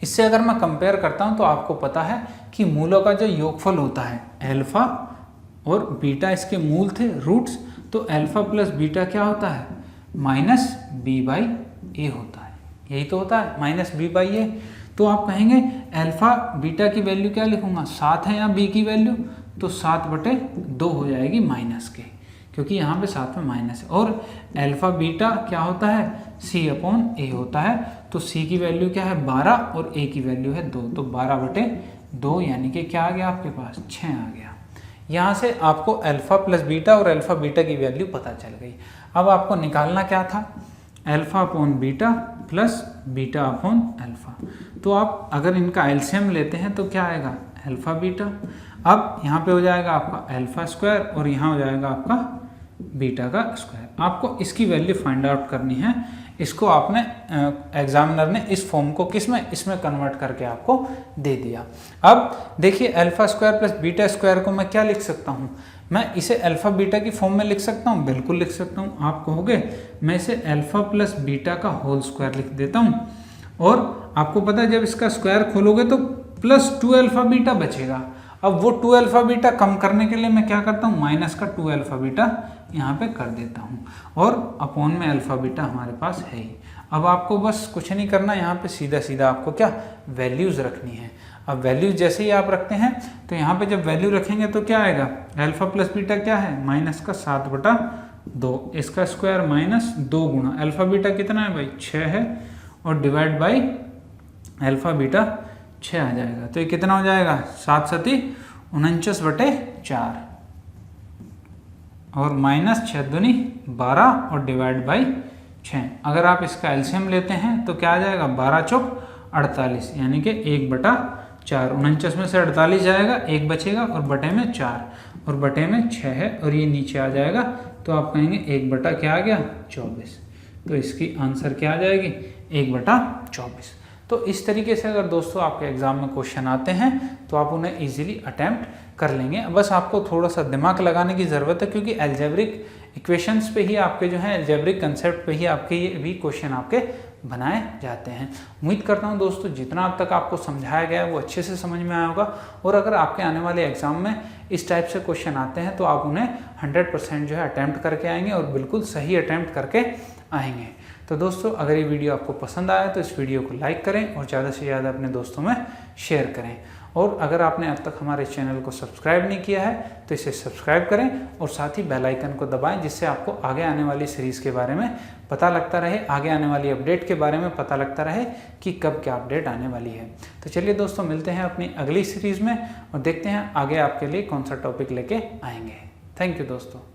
इससे अगर मैं कंपेयर करता हूँ तो आपको पता है कि मूलों का जो योगफल होता है अल्फा और बीटा इसके मूल थे रूट्स, तो अल्फा प्लस बीटा क्या होता है माइनस बी बाई ए होता है, यही तो होता है माइनस बी बाई ए। तो आप कहेंगे अल्फा बीटा की वैल्यू क्या लिखूंगा 7 है, या बी की वैल्यू तो 7/2 हो जाएगी माइनस के, क्योंकि यहाँ पे साथ में माइनस है। और अल्फा बीटा क्या होता है C/A होता है, तो C की वैल्यू क्या है 12 और A की वैल्यू है 2, तो 12/2 यानी कि क्या आ गया आपके पास 6 आ गया। यहाँ से आपको अल्फा प्लस बीटा और अल्फा बीटा की वैल्यू पता चल गई। अब आपको निकालना क्या था alpha upon beta plus beta upon alpha. तो आप अगर इनका एलसीएम लेते हैं तो क्या आएगा अल्फा बीटा। अब यहाँ पे हो जाएगा आपका अल्फा स्क्वायर और यहाँ हो जाएगा आपका बीटा का स्क्वायर। आपको इसकी वैल्यू फाइंड आउट करनी है। इसको आपने एग्जामिनर ने इस फॉर्म को इसमें कन्वर्ट करके आपको दे दिया। अब देखिए alpha square plus beta square को मैं क्या लिख सकता हूँ, मैं इसे अल्फा बीटा की फॉर्म में लिख सकता हूँ, बिल्कुल लिख सकता हूँ। आप कहोगे मैं इसे अल्फा प्लस बीटा का होल स्क्वायर लिख देता हूँ, और आपको पता है जब इसका स्क्वायर खोलोगे तो प्लस 2 अल्फा बीटा बचेगा। अब वो 2 अल्फा बीटा कम करने के लिए मैं क्या करता हूँ माइनस का 2 अल्फा बीटा यहाँ पे कर देता हूँ, और अपॉन में अल्फा बीटा हमारे पास है ही। अब आपको बस कुछ नहीं करना, यहाँ पे सीधा सीधा आपको क्या वैल्यूज़ रखनी है। अब वैल्यूज जैसे ही आप रखते हैं तो यहाँ पे जब वैल्यू रखेंगे तो क्या आएगा अल्फा प्लस बीटा क्या है माइनस का 7/2, इसका स्क्वायर माइनस 2 गुना अल्फा बीटा कितना है भाई 6 है, और डिवाइड बाई अल्फा बीटा 6 आ जाएगा। तो ये कितना हो जाएगा 7×7 49/4 और माइनस 6×2 12 और डिवाइड बाई 6। अगर आप इसका एलसीएम लेते हैं तो क्या आ जाएगा 12×4 48, यानी कि 1/4। 49 में से 48 जाएगा, 1 बचेगा और बटे में 4 और बटे में 6 है, और ये नीचे आ जाएगा तो आप कहेंगे 1/ क्या आ गया 24। तो इसकी आंसर क्या आ जाएगी 1/24। तो इस तरीके से अगर दोस्तों आपके एग्जाम में क्वेश्चन आते हैं तो आप उन्हें इजीली अटेम्प्ट कर लेंगे। बस आपको थोड़ा सा दिमाग लगाने की ज़रूरत है, क्योंकि एल्जेब्रिक इक्वेशंस पे ही आपके जो है एल्जेब्रिक कंसेप्ट पे ही आपके ये भी क्वेश्चन आपके बनाए जाते हैं। उम्मीद करता हूँ दोस्तों जितना अब तक आपको समझाया गया है वो अच्छे से समझ में आया होगा, और अगर आपके आने वाले एग्जाम में इस टाइप से क्वेश्चन आते हैं तो आप उन्हें 100% जो है अटैम्प्ट करके आएंगे, और बिल्कुल सही अटैम्प्ट करके आएंगे। तो दोस्तों अगर ये वीडियो आपको पसंद आया तो इस वीडियो को लाइक करें और ज़्यादा से ज़्यादा अपने दोस्तों में शेयर करें, और अगर आपने अब तक हमारे चैनल को सब्सक्राइब नहीं किया है तो इसे सब्सक्राइब करें और साथ ही बेल आइकन को दबाएं, जिससे आपको आगे आने वाली सीरीज़ के बारे में पता लगता रहे, आगे आने वाली अपडेट के बारे में पता लगता रहे कि कब क्या अपडेट आने वाली है। तो चलिए दोस्तों मिलते हैं अपनी अगली सीरीज़ में और देखते हैं आगे आपके लिए कौन सा टॉपिक लेके आएंगे। थैंक यू दोस्तों।